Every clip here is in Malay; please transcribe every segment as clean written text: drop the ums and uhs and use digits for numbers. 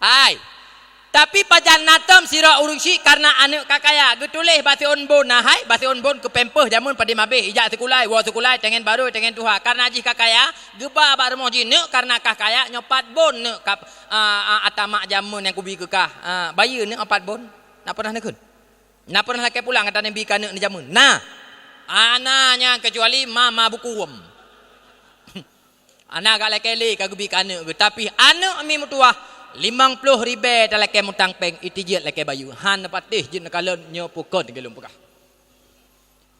Hai. Tapi pajan natam sira urungsi karena anak kakaya getulih basi onbon hai basi onbon ke pempeh jamun pada mabeh ijak sekulai wa sekulai tengen baru tengen tuha karena ji kakaya geba bar moji ne karena kakaya nyopat bon ne kap atamak jamun yang kubi kekah bayi ne opat bon nak pernah nekun nak pernah laki pulang kata nabi kana ni jamun nah ananya kecuali mama bukuwem anak gak laki le ka gubi kana tapi anak mi mutuah 50 ribe dalam kemutang peng itijat laki bayu han patih jin kalon nyo pukon gelum pekah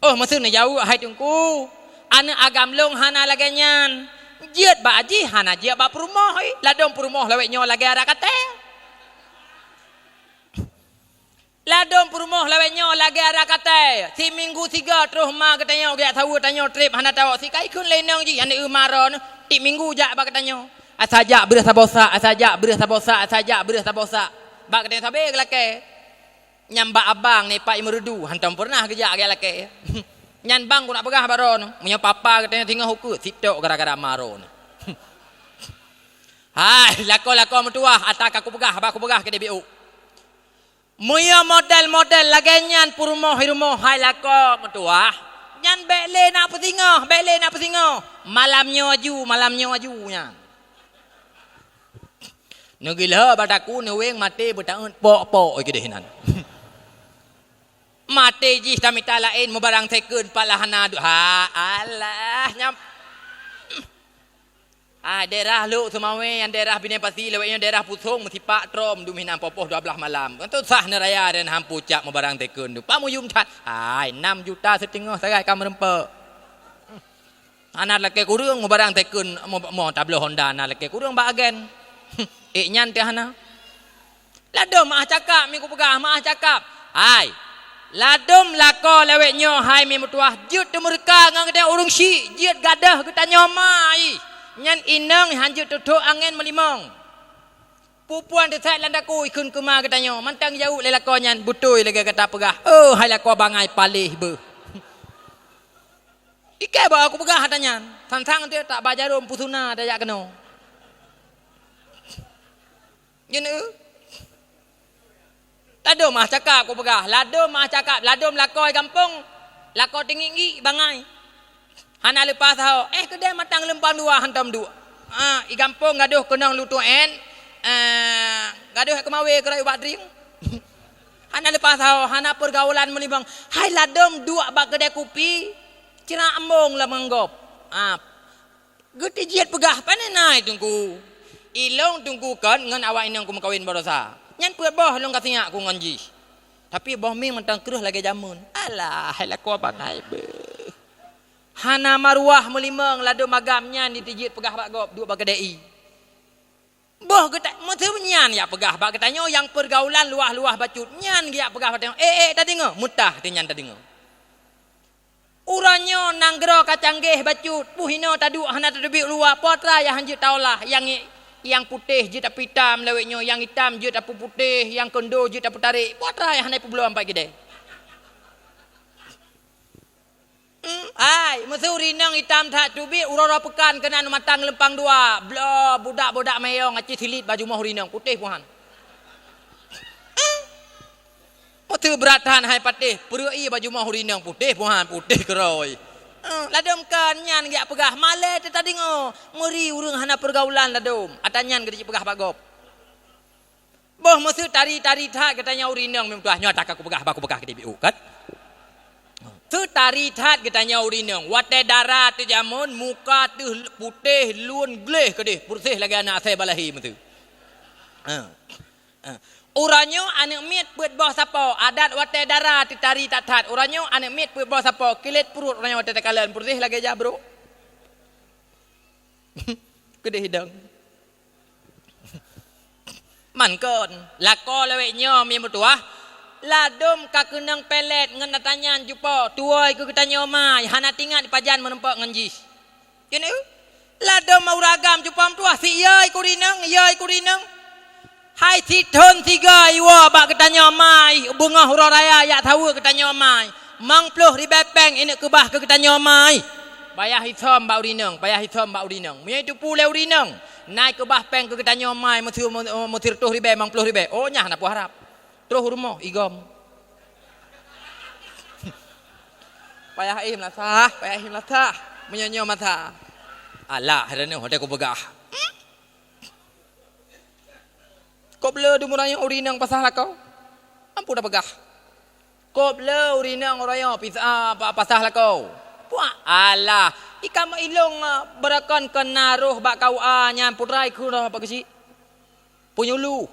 oh maksud ni jauh hai tungku ana agam long hana laganyan jiat ba aji hana jiat ba perumoh ladong perumoh lawek nyo lagi ada kata ladong perumoh lawek nyo lagi ada kata si minggu 3 terus ma katanya gak tahu tanya trip hana tahu si kai kun lenong ji hana umaron ti minggu jak ba katanya asajak beras sabosa asajak beras sabosa asajak beras sabosa bak kena sabe laki nyambak abang ni pak imrudu hantam pernah kerja ke laki nyan bang ku nak pegah baron punya papa katanya tinggal hukum sitok gara-gara maron hai lako metuah atak aku pegah ke DBU muya model lagenyan purumoh hirumoh hai lako metuah nyan bele nak pesingoh malamnya aju nya Nugila badaku nuweng mati bertaun pok ke dehinan. Mati ji tamita lain mubarang tekun palahana ha Allah nyam. Daerah lu semawe yang daerah Bina Pasi lewatnya daerah Pusong mesti pak trom duminan popoh 12 malam. Itu sah neraya dan hampucak mubarang tekun tu. Pamuyum cat. 6 juta setengah sagai kam rempe. Anak laki kurang mubarang tekun mo tablo Honda anak laki kurang ba agen. Nyan tiahana ladom mah cakap minggu pegah mah cakap hai ladom lako lewek nyo hai mi mutuah jut temurka ngang kata urung si jut gadah kita nyomai nyan inang hanjut tutuk angin melimong pupuan desat landaku ikun kema kata nyo mantang jauh le lako nyan butui lagi kata pegah oh hai lako bangai palih be ikai ba aku pegah katanya sansang tu tak bajarum pusuna dayak keno Jenu. Ladom mah cakap aku pegah. Ladom lakoi kampung. Lakoi tinggi bangai. Hana lepas tahu. Kedai matang lempang dua hantam dua. I kampung gaduh kenang lutuan. Gaduh kemawe kerai ubat drink. Hana lepas tahu. Hana pergaulan melibang. Hai ladom dua bak kedai kopi. Cina embong lah menggop. Gede jiat pegah panenai tunggu. Ilong tunggukan ngan awak ini aku kawin barosa. Nyan puat boh long katanya aku nganji. Tapi boh ming mentang keruh lagi jamun. Alah, helak ko bangai be. Hana marwah melimang lado magamnya ditijit pegah bak gop dua bak kedai. Boh kata mesti nyan ya pegah bak katanya yang pergaulan luah-luah bacut nyan dia pegah katanya. Tadi ngo mutah tinyan tadi ngo. Uranyo nanggro kacanggeh bacut puhino tadu hana tadbi luah potra ya hanjut taulah yang putih je tak hitam leweknya, yang hitam je tak putih, yang kendo je tak tarik. Buat rai hanai pu belum pagi deh. Mesuri nang hitam tak tubi urara pekan kena matang lempang dua. Blah budak-budak meyong aci silit baju mah rinang putih puhan. Motu beratan hai patih, perui baju mah rinang putih puhan, putih keroi. Ladom kan nyan gak pegah male tadi ngo meri urang hana pergaulan ladom atanyan gede pegah bagop boh maksud tari tat katanya urinang memtuah nyata aku pegah baku pegah gede biu kan tu tari tat katanya urinang wate darat tu jamun muka tu putih luan gleh gede bersih lagi anak saya balahi mentu Uranyo anak mit buat bawah sapo adat wate darah titari tatat uranyo anak mit buat bawah sapo kilit perut uranyo wate tekalan putih lagi aja bro gede hidang mankon lako leweknya mi mutuah ladom kakenang pelet ngan tanyan jupo tuoi ku katanya mai hana tingat di pajan menempak nganjis kene ladom mau ragam jupo tuah si yai kurinang hai siton tiga iwa bak katanya mai bunga hura raya ya tahu katanya mai mang ploh ribepeng ini kebah ke katanya mai payah hitam bau rinang, payah hitam bau rinang. Punya itu pulai rinang. Naik ke bah peng ke tanya mai mutir tuh ribe 50 ribe. Oh nyah nak harap. Terus rumah igom. Payah mlatah, payah mlatah. Menyonyo mata. Alah, herane hotel ko begah. Kau bela du muraya urinang pasal kau. Ampu dah begah. Kau bela urinang oraya pasal kau. Puak alah, ikan ilong berakan kenaruh bak kau nyan putrai ku apa kesi. Punyulu.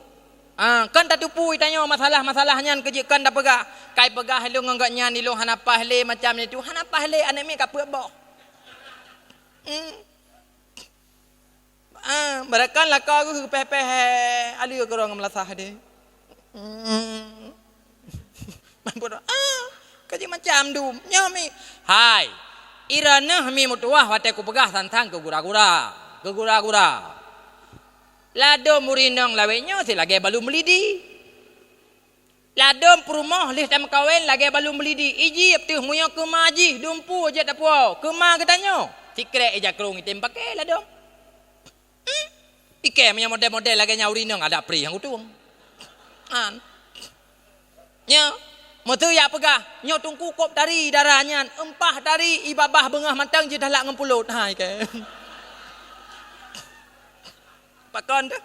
Kan tak tupui tanya masalah-masalahnya kejikan dah pegah. Kai pegah ilong enggak nyan ilong hanapah le macam ni tu. Hanapah le anak mi kapuk boh. Berakan lah kau ke peh-peh ali ke orang melasah dia. Mampu dah. Kaji macam tu. Nyami. Hai. Irana mi mutuah wate ku pegah tantang ke gura-gura. Ke gura-gura. Lado murinang lawenya si lagi balu melidi. Lado perumah lih tam kawin lagi balu melidi. Iji aptih muya ke maji dumpu aja tak puau. Ke ma katanya. Sikrek aja kerung item pakai lado. Ike punya model-model lagi nyaurinang ada pri yang utung. Nya Motu ya pegah, nyo tungku kop dari darahnya, empah dari ibabah bengah mantang je dah lak ngempulut. Hai ke. Pakon tu.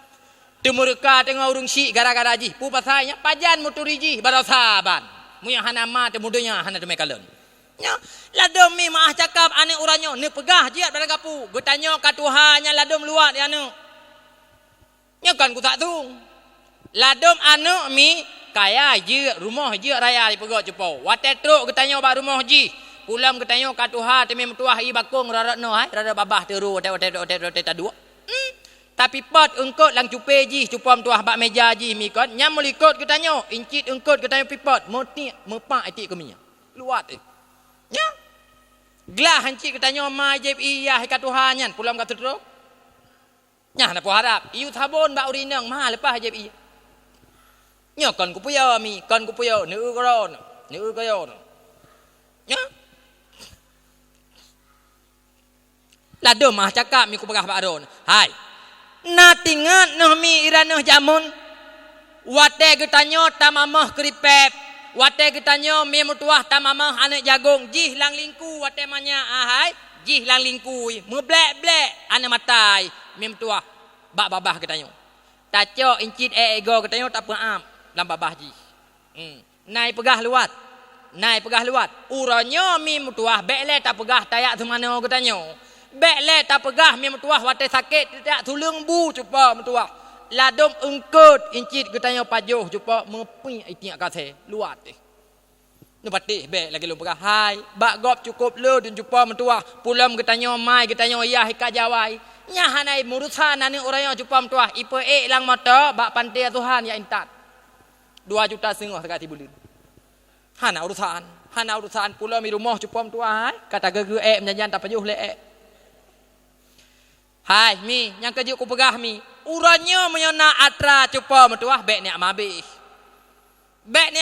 Temurka tengah urung syik gara-gara ji. Pu pasainya pajan motoriji barasaban. Muya hanama te mudanya hana temai kalon. Nya ladom mi maah cakap ane uranyo ne pegah jiat pada kapu. Getanyo ka Tuhannya ladom luat ya anu. Nya kan ku tak tung. Ladom anu mi kaya je rumah je raya di pegak cepau. Wate truk ketanya ba rumah ji. Pulam ketanya ka Tuhan temi metuah i bakung raratno hai rada babah teru wate dua. Tapi pot engkot lang cupe ji cupam tuah bak meja ji mi kon nyam melikot ketanya incit engkot ketanya pipot moti mepak itik keminya. Luat nya. Glah hancik ketanya ma je iya ka Tuhan nyan pulam ka truk. Nya na po harap iu sabon ba urinang ma lepas je iya. Nya kan ku puya mi kan ku puya nu koron nu kayon nya lado mah cakap mi ku pegah baron hai natingan noh mi iranah jamun wate getanyo tamamah keripep wate getanyo mi mutuah tamamah anak jagung jih lang lingku wate manya hai jih lang lingku meblek-blek anak matai mi mutuah bak babah getanyo taco incit ego getanyo tak peam lam babah ji. Nai pegah luat. Nai pegah luat. Uranyo mi mutuah bekle tak pegah tayak semana ketanyo. Bekle tak pegah mi mutuah wate sakit tak tulung bu cupa mutuah. Ladom engkut incit ketanyo pajuh cupa mepi itiak kase luat. Nu patih bek lagi lu pegah hai bak gop cukup lu dun cupa mutuah pulam ketanyo mai ketanyo iya hika jawai. Nya hanai murusan ane uranyo cupa mutuah ipe lang mata bak pantai Tuhan ya intat. 2,5 juta sekali bulan. Hana urusan pula mi rumah cupam tuai kata gege menjanjian tak pajuh le hai mi yang kerja ku pegah mi urannya menyona atra cupam tuah bek ni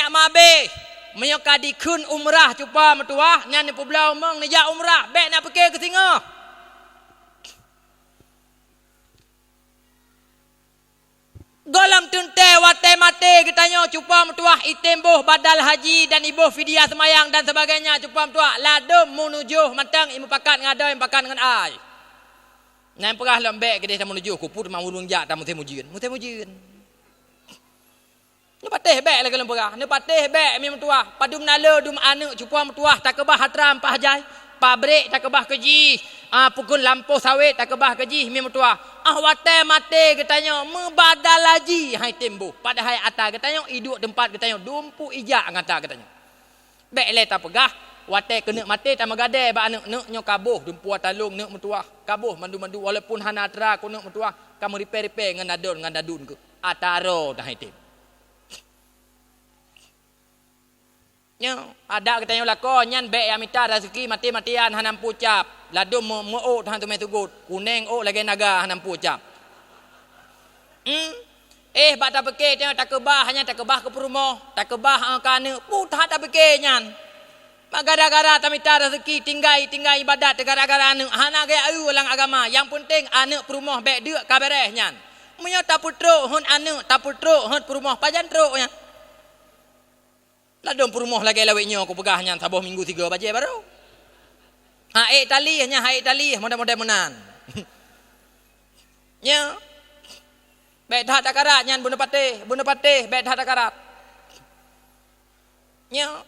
amabe menyoka dikun umrah cupam tuah nyan ni publau meng ni ja umrah bek nak pergi ke singa. Golam tunte wate mate kitanya cupam tuah itemboh badal haji dan ibuh fidyah semayang dan sebagainya cupam tuah ladum menuju matang imu pakat ngadai pakat dengan ai. Nan perah lembek kedai menuju ku put mangurung jak tamu temujin. Mutemujin. Ni patih bek lagi lemperah. Ni patih bek mi tuah padum nala dum anu cupam tuah takebah hatram pahjai. Pabrik takebah keji. Pukul lampu sawit takebah keji mi tuah. Wate mate katanya membadal haji hai tembo pada hai ata katanya hidup tempat katanya dumpu ijak ngata katanya bek le tak pegah wate kena mate tak magade ba anak nyo kabuh dumpu talung nek metuah kabuh mandu-mandu walaupun hana tra ku nek metuah kamu repair ngan dadun ke ataro dah hai tem nya ada katanya lako nyan bek ya mita rezeki mati-matian hanam pucap ladum mo tahan tu metugut kuneng lagi naga hanam pucap bak tak peke tengok tak kebah hanya tak kebah ke perumah tak kebah kana putah tak peke nyan Gara-gara tamita rezeki tinggal ibadat gara-gara anu hana gaya ulang agama. Yang penting anak perumah baik dia kabareh nyan. Munyo taputro hun anu taputro hun perumah pajan tro nya. Ladom perumah lagi laweknya aku pegah nyan saboh minggu 3 baje baru. Haik tali nya haik tali model-model menan. Nya. Baik dah takarat nyan bunda patih baik dah takarat. Nya.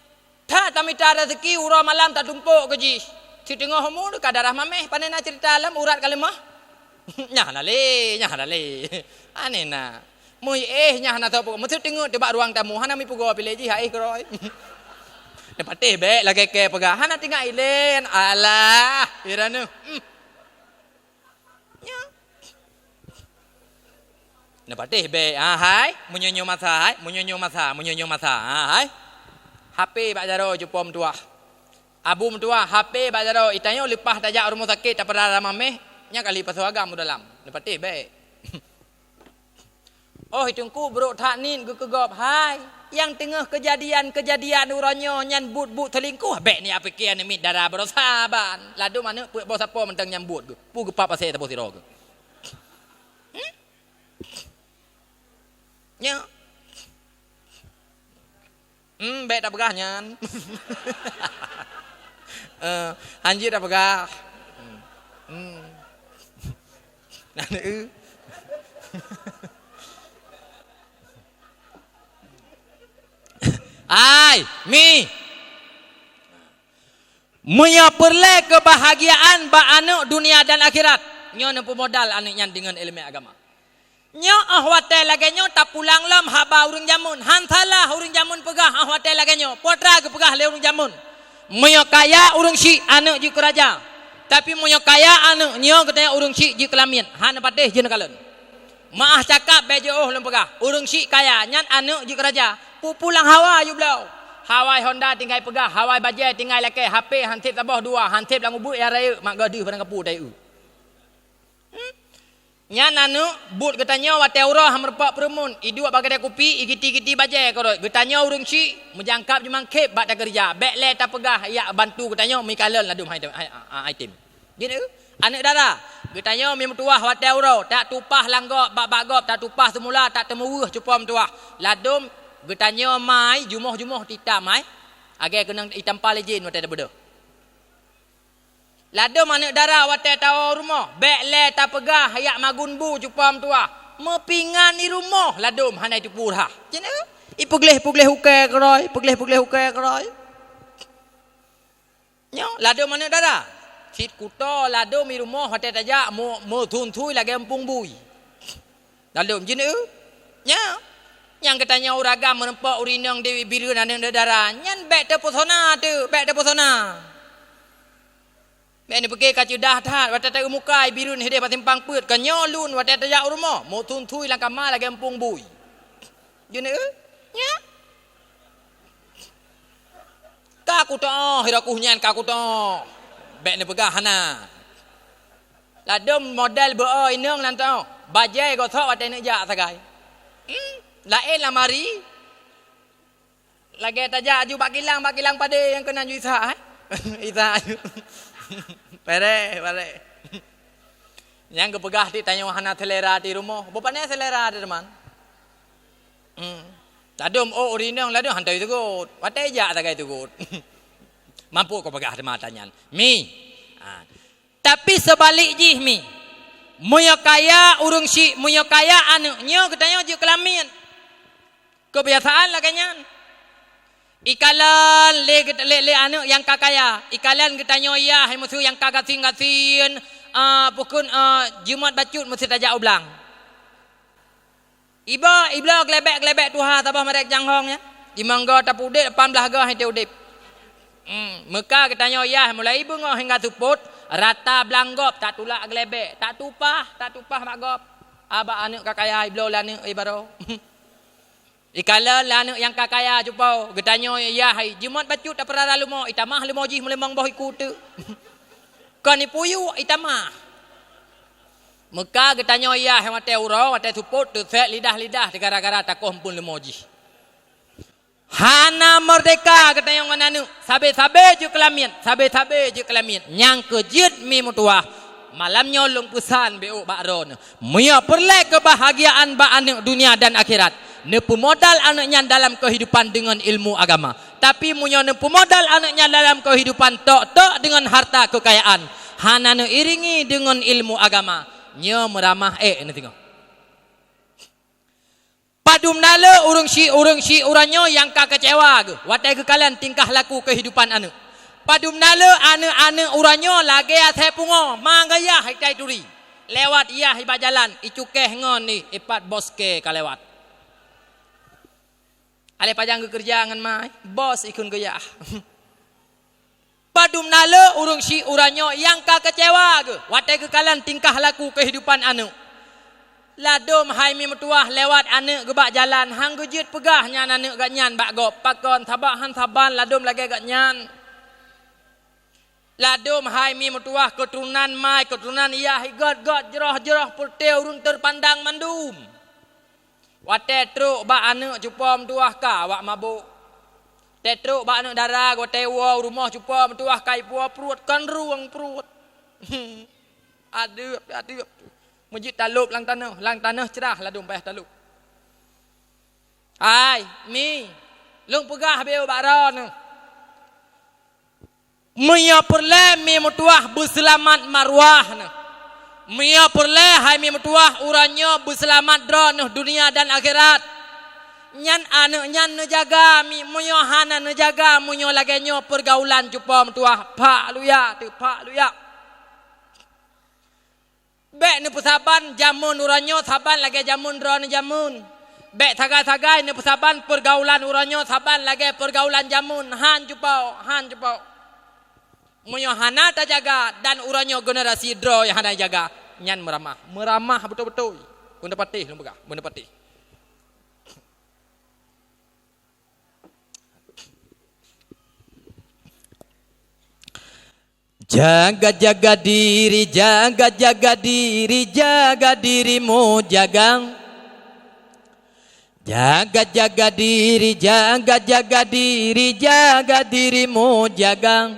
Tak tamita rezeki urang malam tak tumpuk keji. Si tengah umur kadarah mameh panena cerita alam urat kalemah. Nyah lale. Anena. Mui nyah na tahu. Mesti tengok tebak ruang tamu. Hana mi pugo pilih ji hai kroi. Dapat teh baik lagi ke pegah. Hana tinggal ilen. Alah, iranu. Nya. Dapat teh baik. Hai, munyonyo masa. Hai. HP bak jaro jupom tuah. Abu mentua HP bak jaro itanyo lepas tajak rumah sakit tak pernah mameh nya kali pasal agam dalam. Lepas teh baik. Oh hitungku bro tak nin gue kegop. Hai, yang tengah kejadian uranyo nyan but selingkuh baik ni apa kian ni darah berosaban. Ladu mana puak bos apa mentang nyambut gue. Pu gepap pasal tak siro gue. Nya baik tak pegah nyan. Anjir tak pegah. Nana Ai, mi. Munya perle kebahagiaan ba anak dunia dan akhirat. Nyo nempu modal anak nyan dengan ilmu agama. Nyo ahwate lagi nyo tak pulang lam haba urang jamun. Hantalah urang jamun pegah ahwate lagi nyo. Potra ke pegah le urang jamun. Munya kaya urang si anak ji keraja. Tapi munya kaya anak nyo katanya urang si ji kelamin. Han patih je nakalan. Maah cakap bejo oh lem pegah. Urang si kaya nyan anak ji keraja. Pulang Hawa you belau. Hawaii Honda tinggal pegah, Hawaii bajai tinggal leke, HP hantip tabah 2, hantip lang ubut ya raya mak gadi padang kapu dai u. Nya nanu but getanya wate urah merpak perumun, idu bagai kopi, igiti-giti bajai koroi. Getanya urung si menjangkap jemang kep bak kerja. Bek le tak pegah ya bantu getanya mi kalal ladum item. Gini anak dara. Getanya mi metuah wate urah, tak tupah langgok bak gop, tak tupah semula, tak temuwuh cupam tuah. Ladum getanya mai jumuh tita mai agai kena itam palejin wate dah bedo. Lado mana darah wate tahu rumah bek le tak pegah ayak magun bu cupam tua mepingan di rumah ladom hanai tu purah jena ipugleh hukai keroi nyo lado mana darah sit kuto lado mi rumah wate tajak mo thunthui lagi empung bui ladom jena nya yang katanya uragam menempak urinang dewi biru dan darah nyan bek terpesona tu bek terpesona bek ni pergi kacu dah tat wate tak mukai biru ni dia patimpang put kanyolun wate tajak rumah mo tuntui lang kamar lagi empung bui jene nya kaku to hiraku nyan kaku to bek ni pegah hana ladom model bo inang lan to bajai go thok wate nak jak sagai lain lamari lagi tajak aju bak kilang pada yang kena ju isa isa pere yang kepegah ti tanya hana selera di rumah bapane selera ada teman tadum oh urinang ladum hantai tegut wate jak tagai tegut mampu kau pegah teman tanyan mi tapi sebalik ji mi moyo kaya urung si moyo kaya anu nyo katanya ju kelamin kebiasaan lah kanyan ikalan le anu yang kakaya ikalan katanya ya hai musuh yang kagasin pukun jumat bacut mesti tajak ublang ibla glebek tuha tabah merek janghong ya di mangga tapu udip 18 gah hite udip meka katanya ya mulai bunga hingga tuput rata belanggop tak tulak glebek tak tupah mak gop aba anak kakaya ibla lanu ibaro ikala lanu yang kakaya jupau getanya ya hai jumat bacut tak pernah lalu mo itamah lemo ji melemang boh ikut kan ni puyu itamah meka getanya ya hai mate uro mate suput tu set lidah gara-gara takoh pun lemo ji Hana merdeka kata yang anu. Sabe-sabe je kelamin. Sabe-sabe je kelamin. Yang kejut mi mutuah. Malam nyolong pesan beuk bakron. Mia perle kebahagiaan ba anak dunia dan akhirat. Nepu modal anaknya dalam kehidupan dengan ilmu agama. Tapi munyo nepu modal anaknya dalam kehidupan tok dengan harta kekayaan. Hana ne iringi dengan ilmu agama. Nya meramah ni tengok. Padum nala urang si uranyo yang ka kecewa ke. Watai kekalian tingkah laku kehidupan anak. Padum nala anak uranyo lagi ate pungo. Manggaya hitai turi. Lewat ia hiba jalan. Icukeh ngon ni ipat boske ka lewat. Ale pajang kerja ngan mai. Bos ikun gaya. Padum nala urang si uranyo yang ka kecewa ke. Watai kekalian tingkah laku kehidupan anak. Ladom hai mi metuah lewat anak gebak jalan hang gejut pegahnya anak gak nyan bak gop pakon tabak han taban ladom lagi gak nyan. Ladom hai mi metuah keturunan mai keturunan iya higot jerah putih urun terpandang mandum. Wate truk bak anak jumpa metuah ka wak mabuk. Tetruk bak anak darah wate wow rumah jumpa metuah kai puah perut kan ruang perut. Aduh. Masjid talup lang tanah cerah ladung payah talup. Ai, mi, lung pegah beu baron. Mia perle mi mutuah berselamat marwah. Mia perle hai mi mutuah uranyo berselamat dron dunia dan akhirat. Nyan anak nyan nejaga mi munyo hana nejaga munyo lagenyo pergaulan jumpa mutuah pak luya. Bek ni pesaban jamun uranyo saban lagi jamun drone jamun. Bek tagai-tagai ni pesaban pergaulan uranyo saban lagi pergaulan jamun. Han jupau. Munyo hana ta jaga dan uranyo generasi dro yang hana jaga. Nyan meramah betul-betul. Bunda patih lu pegah, bunda patih. Jaga diri, jaga dirimu, jaga diri, jaga dirimu, jaga.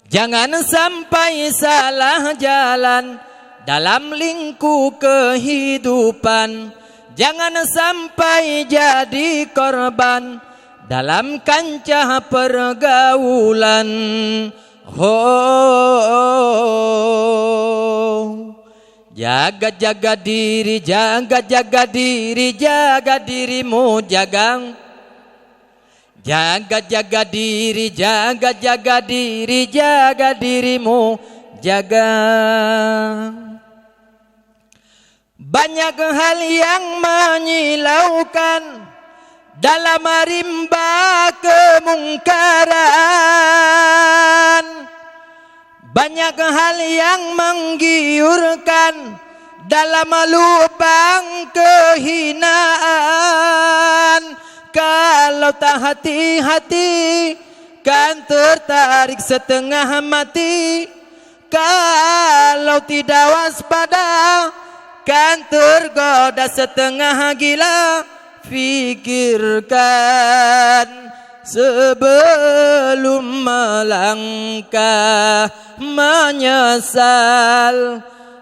Jangan sampai salah jalan dalam lingkup kehidupan. Jangan sampai jadi korban dalam kancah pergaulan. Jaga diri, jaga dirimu, jaga diri, jaga dirimu, jaga. Banyak hal yang menyilaukan dalam rimba kemungkaran. Banyak hal yang menggiurkan dalam lubang kehinaan. Kalau tak hati-hati kan tertarik setengah mati. Kalau tidak waspada kan tergoda setengah gila. Fikirkan sebelum melangkah, menyesal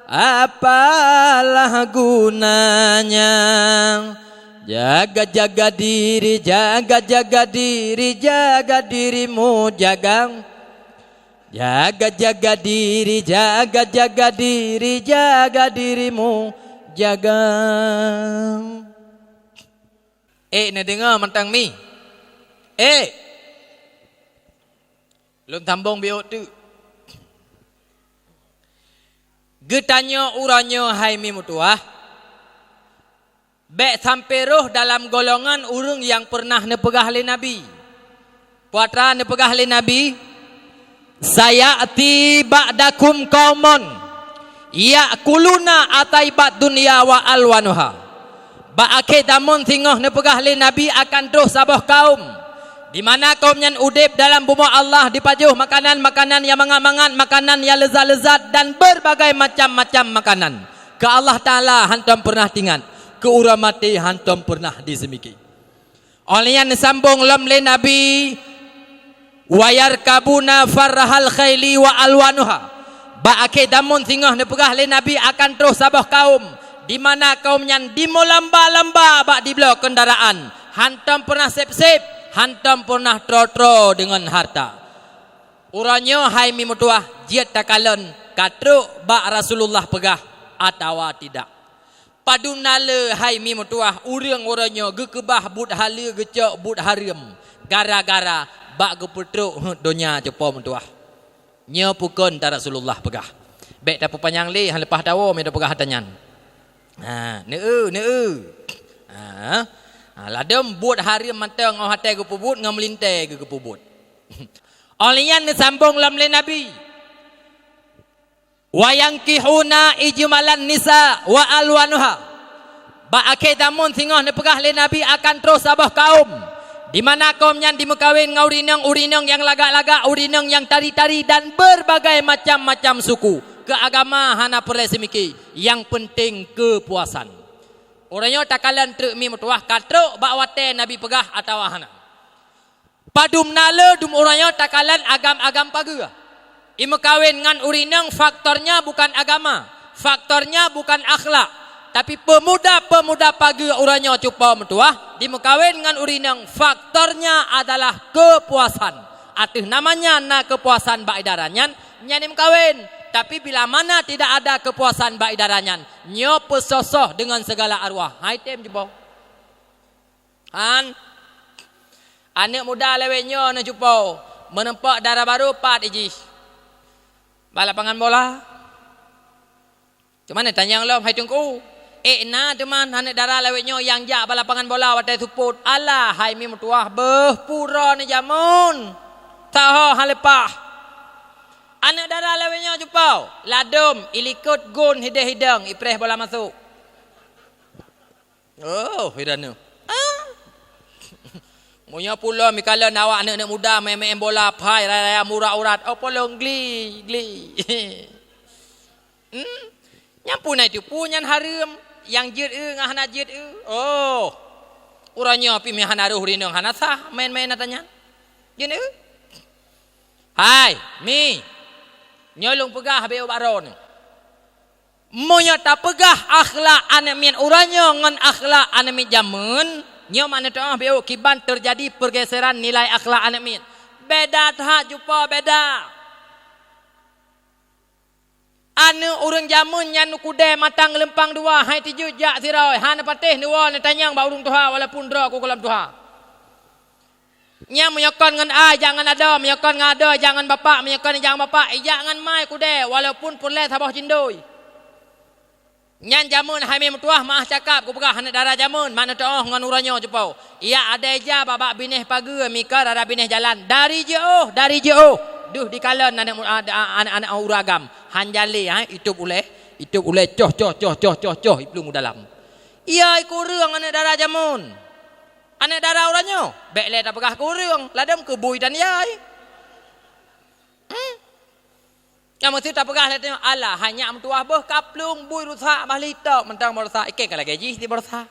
apalah gunanya. Jaga diri, jaga dirimu, jaga diri, jaga dirimu, jaga. Nak dengar mentang mi. Belum tambung biok tu. Getanya uranyo hai mi mutuah. Bek sampai roh dalam golongan urung yang pernah nepegah le Nabi. Puatra nepegah le Nabi. Saya ati ba'dakum qaumun ya'kuluna ataibat dunya wa alwanuha. Ba'ake damun tingoh nepegah le Nabi akan terus sabah kaum. Di mana kaum yang udip dalam bumi Allah dipajuh makanan-makanan yang mangat-mangat, makanan yang lezat-lezat dan berbagai macam-macam makanan. Ke Allah Ta'ala hantam pernah tingat. Ke uramati hantam pernah disemiki. Olian sambung lam le Nabi wayar kabuna farhal khaili wa alwanuha. Ba ake damun tingah ne pegah le Nabi akan terus sabah kaum di mana kaum yang dimolamba-lamba bak di blok kendaraan. Hantam pernah sep-sep, hantam pernah tro-tro dengan harta. Uranya hai mi mutuah jiat takalon katruk bak Rasulullah pegah atawa tidak. Padunala hai mi mutuah urang orangnya gekebah bud hala gecok bud harim gara-gara bak geputruk dunia cepo mutuah. Nya pukun ta Rasulullah pegah. Bek dapat panjang li han lepas tahu mi pegah hatanyan. Ha ladem bud harim mantang ngau hatai gepubut ngam melintai ke gepubut. Olian disambung lam le Nabi wayankihuna ijmalan nisa wa alwanuha. Ba akhir damun singah ne pegah le Nabi akan terus sabah kaum di mana kaum yang dimekawin ngau urinang yang lagak-lagak, urinang yang tari-tari dan berbagai macam-macam suku. Keagama hana perle semiki, yang penting kepuasan. Orangnya takalan truk mi mutuah katruk bak wate Nabi pegah atau hana. Padum nala dum orangnya takalan agam-agam paga. Ima kawin ngan urinang faktornya bukan agama, faktornya bukan akhlak, tapi pemuda-pemuda paga orangnya cupa mutuah di mekawin ngan urinang faktornya adalah kepuasan. Atuh namanya na kepuasan bak idaranyan nyanim kawin. Tapi bila mana tidak ada kepuasan bak idaranyan, nyo pesosoh dengan segala arwah. Hai tem jebau. Han anak muda lewetnya na jupau menempak darah baru 4 iji. Balapangan bola. Cuman tanya lom hai tungku. Na teman anak darah lewetnya yang jak balapangan bola watai suput. Alah hai mi mutuah beh pura ni jamun. Taho halepah. Anak darah lewetnya jupau. Ladum ilikut gun hidang-hidang ipreh bola masuk. Oh, hidanu. Munya pula mikala nawak anak-anak muda main-main bola pai raya murah urat. Oh polong gli. Nyampu na itu punyan harim yang jid ngah na jid Oh. Uranya pi mi hanaruh rinang hanasah main-main natanya. Jin Hai, mi. Nyolong pegah be baron. Monya ta pegah akhlak anak min uranya ngan akhlak anak min jamun. Nyo mana tu beo kiban terjadi pergeseran nilai akhlak anak min. Beda tak jumpa beda. Anu urang jamun nyan kude matang lempang dua hai tiju jak siroi han patih dua ne tanyang ba urang tuha walaupun dra ku kolam tuha. Nya menyokon ngan jangan ada, menyokon ngada jangan bapak, menyokon jangan bapak, jangan mai kude walaupun pulai sabah cindoi. Nyan jamun hai mi mutuah mah cakap ku pegah anak darah jamun mana toh ngan uranyo jepau. Ia ada ja babak bineh paga mikar ada bineh jalan dari jauh duh di kalan anak uragam hanjali itu boleh coh iplung dalam. Ia iku reung anak darah jamun. Anak darah uranyo bek le ta pegah ku reung ladam ke bui dan yai. Yang mesti tak pegah lihat Allah hanya mentuah beh kaplung bui rusak balita mentang rusak ikek kalau gaji di rusak.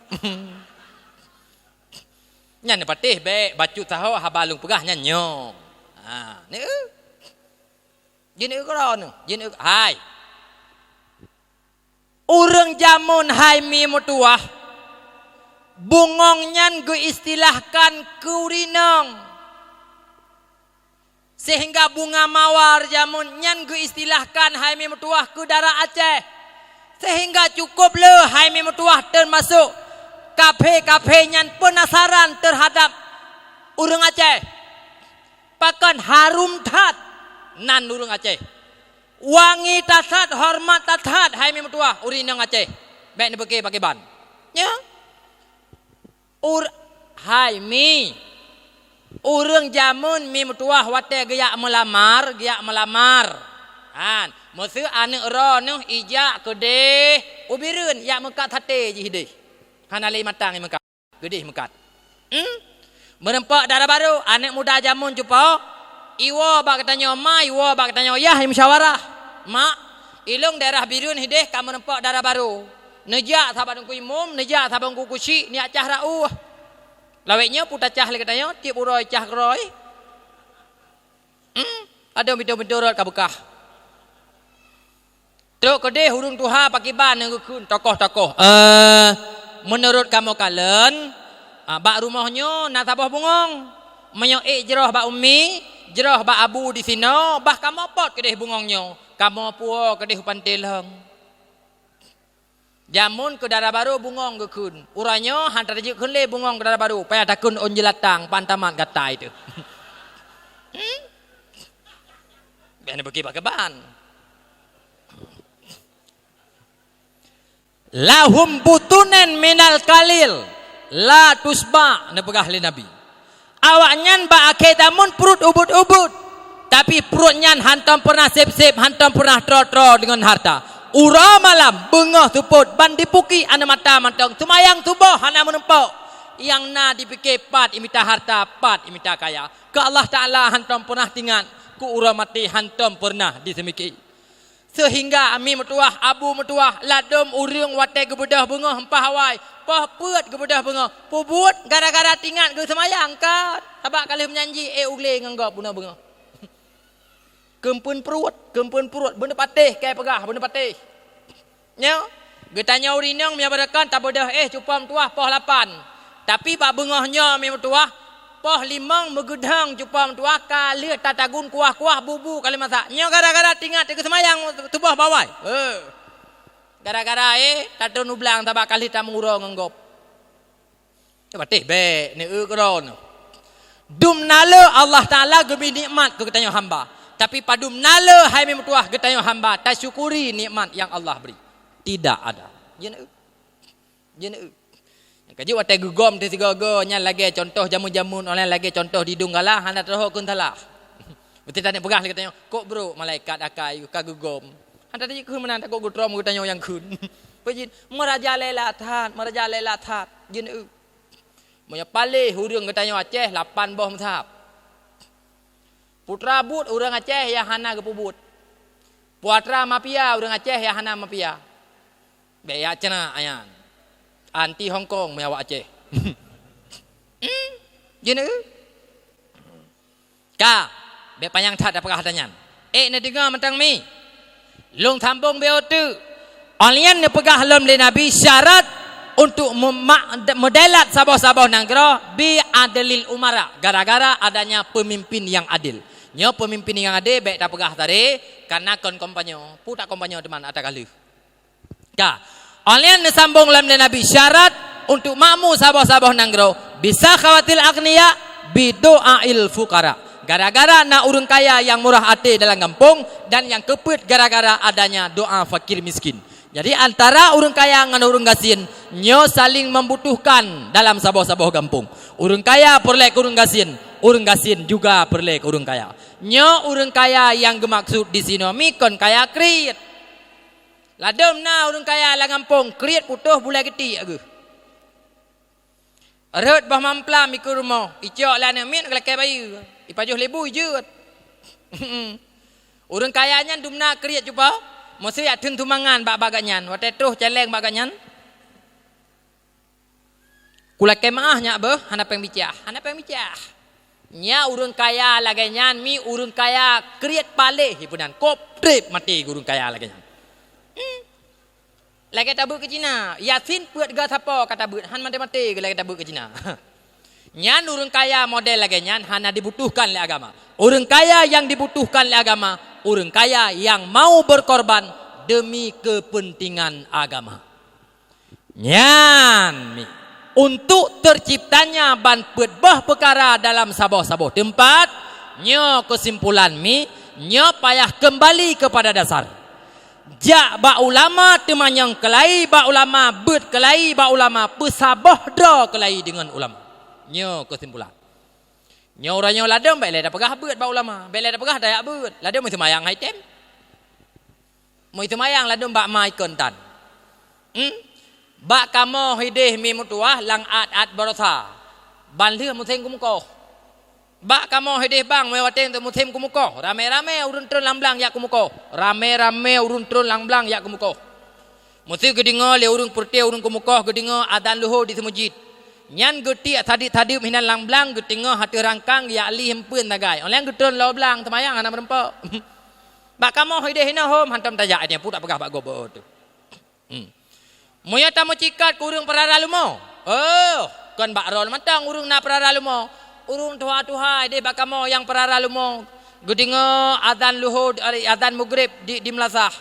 Nyan patih be baju tahu habalung pegah nyanyo. Ni jin ukron jin hai. Urang jamun hai mi mentuah bungong nyan ge istilahkan kurinang. Sehingga bunga mawar jamun nyan gue istilahkan hai mi mutuah ke darah Aceh. Sehingga cukup le hai mi mutuah termasuk kafe-kafe nyan penasaran terhadap urang Aceh. Pakan harum tat nan urang Aceh. Wangi tasat hormat tasat hai mi mutuah urinang Aceh. Baik ni pakai ban. Ya. Hai mi urang jamun mi mutuah wate geyak melamar. Han, mesti anak ro noh ijak kedeh ubireun ya mekat hate ji hideh. Han alai matang mekat. Gedeh mekat. Merempak darah baru anak muda jamun cupa. Iwo bak katanya ma, iwo bak katanya yah musyawarah. Mak, ilung daerah birun hideh ka merempak darah baru. Nejak sabang ku imum, nejak sabang ku kusi ni acah rauh. Laweknya putar cah lagi katanya, tiap uroi cah keroi. Ada video-video rot kabukah. Teruk kedeh hurung tuha pakiban yang kekun tokoh-tokoh. Menurut kamu kalian, bak rumahnya nak tabah bungong. Menyok jerah bak umi, jerah bak abu di sini, bah kamu pot kedeh bungongnya. Kamu puo kedeh panteleng. Jamun ke darah baru bungong gekun. Uranya hantar je kun le bungong ke darah baru. Payah takun on jelatang pantamat gatai tu. Biar pergi pakeban. Lahum butunen minal kalil la tusba ne pegah le Nabi. Awaknyan ba aketamun perut ubud-ubud. Tapi perutnya hantam pernah sip-sip, hantam pernah tro-tro dengan harta. Ura malam bengah tuput ban dipuki ana mata mantong tumayang tubuh ana menempok yang na dipikir pat imita harta pat imita kaya ke Allah Taala hantam pernah tingan ku ura mati hantam pernah disemiki sehingga ami metuah abu metuah ladom urang wate gebedah bengah hempah hawai pah peut gebedah bengah pubut gara-gara tingan ke semayang ka sabak kali menyanyi ugle nganggap punah bengah kempun perut benda patih kai pegah benda patih nya getanya urinang mia barakan tak bodah cupam tuah poh 8 tapi bak bengahnya mia tuah poh 5 megedang cupam tuah kali tatagun kuah-kuah bubu kali masak nya gara-gara tingat ke semayang tubuh bawai gara-gara tatun ublang tabak kali tamuro nganggop patih be ni kron dum nala Allah Taala gemi nikmat ke ketanya hamba. Tapi padum nala hai memutuah getanya hamba tak syukuri nikmat yang Allah beri. Tidak ada. Jena. Kaji watai gugom tu sigaga nya lagi contoh jamu-jamun online lagi contoh di dunggalah hana terho kun talah. Betul tak nak pegah lagi katanya, kok bro malaikat akai ka gugom. Hana tadi kun menan tak kok gutrom getanya yang kun. Pejin meraja lelathat. Jena. Monya palih hurung getanya Aceh 8 boh mthap. Putra but orang Aceh yang hana ke pubut. Putra mafia orang Aceh yang hana mafia. Beya cina ayan. Anti Hong Kong menyawak Aceh. Jena. Ka, be panjang that apakah hadanyan. Ne dengar mentang mi. Long sambung be otu. Alian ne pegah lom le Nabi syarat untuk modelat sabah-sabah negara bi adlil umara gara-gara adanya pemimpin yang adil. Nyo pemimpin yang ada baik tak pegah tadi karena kon kompanyo putak kompanyo teman ada kali ka alian sambung lam Nabi syarat untuk makmu sabah-sabah nanggro bisa khawatil agniya bidu'ail fuqara gara-gara nak urang kaya yang murah hati dalam kampung dan yang keput gara-gara adanya doa fakir miskin. Jadi antara urang kaya dengan urang gasin nyo saling membutuhkan dalam sabah-sabah kampung. Urang kaya perlek urang gasin juga perlek urang kaya. Nyo urang kaya yang gemaksud di sini mikon kaya kriet. Ladom na urang kaya lang kampung kriet putuh bulai geti agu. Reut bah mampla mikir rumah, icok lana min kelake bayu. Ipajuh lebu jeut. Urang kayanya dumna kriet cuba. Mesti ya tuntumangan bak-baganyan. Wate tuh celeng baganyan. Kula kemaah nya beuh hana pembicah. Nya urang kaya laganyan mi urang kaya kriet paleh hipunan. Kop trip mati urang kaya laganyan. Lagi tabu ke Cina. Yasin puat ga sapa kata beut han mati-mati ke lagi tabu ke Cina. Nyan urang kaya model laganyan hana dibutuhkan oleh agama. Urang kaya yang dibutuhkan oleh agama, urang kaya yang mau berkorban demi kepentingan agama. Nyan untuk terciptanya ban pedbah perkara dalam sabah-sabah tempat, nyo kesimpulan nyo payah kembali kepada dasar. Jak ba ulama temanyang kelai ba ulama bet kelai ba ulama pesabah dra kelai dengan ulama. Nyo kesimpulan. Nyo orangnya ladam baik dah pegah bet ba ulama, baik dah pegah dayak bet. Ladam mesti mayang haitem. Mo itu mayang ladam bak mai kontan. Bak kamo hideh mi mutuah lang at barosa. Ban leu mutem kumuko. Bak kamo hideh bang mewateng tu mutem kumuko. Rame-rame urun trun lamblang yak kumuko. Rame-rame urun trun lamblang yak kumuko. Mesti gedingo le urun purte urun kumuko gedingo adan luhur di masjid. Nyan guti tadi hinan lang blang gu tengah hati rangkang ya ali hempun tagai. Orang gutun lo blang temayang anak merempak. Bak kamu hide hina hom hantam tajak dia pun tak pegah bak gobo tu. Moya tamu cikat kurung perara lumo. Oh, kan bak rol matang urung na perara lumo. Urung tuha de bak kamu yang perara lumo. Gu dengar azan luhur azan maghrib di Melasah.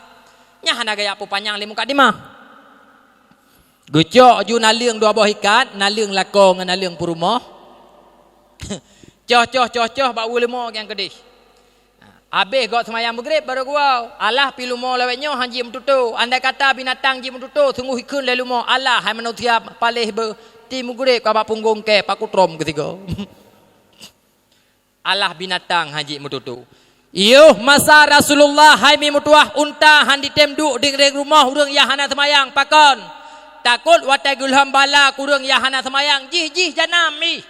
Nya hana gaya pu panjang li muka di mah. Gucok ju naliang dua buah ikat, naliang lakong dengan naliang purumah. Coh bak ulimo yang kedih. Habis gak semayang maghrib baru gua. Allah pi lumo lewetnya hanji mentutu. Andai kata binatang ji mentutu tunggu hikun le lumo. Allah hai manusia palih ber ti maghrib ka bak punggung ke pak kutrom ketiga. Allah binatang haji mentutu. Iyo masa Rasulullah hai mi mutuah unta handi tem duk di rumah urang ya hana semayang pakon. Takut watai gulham bala kurang yahana semayang jih janami.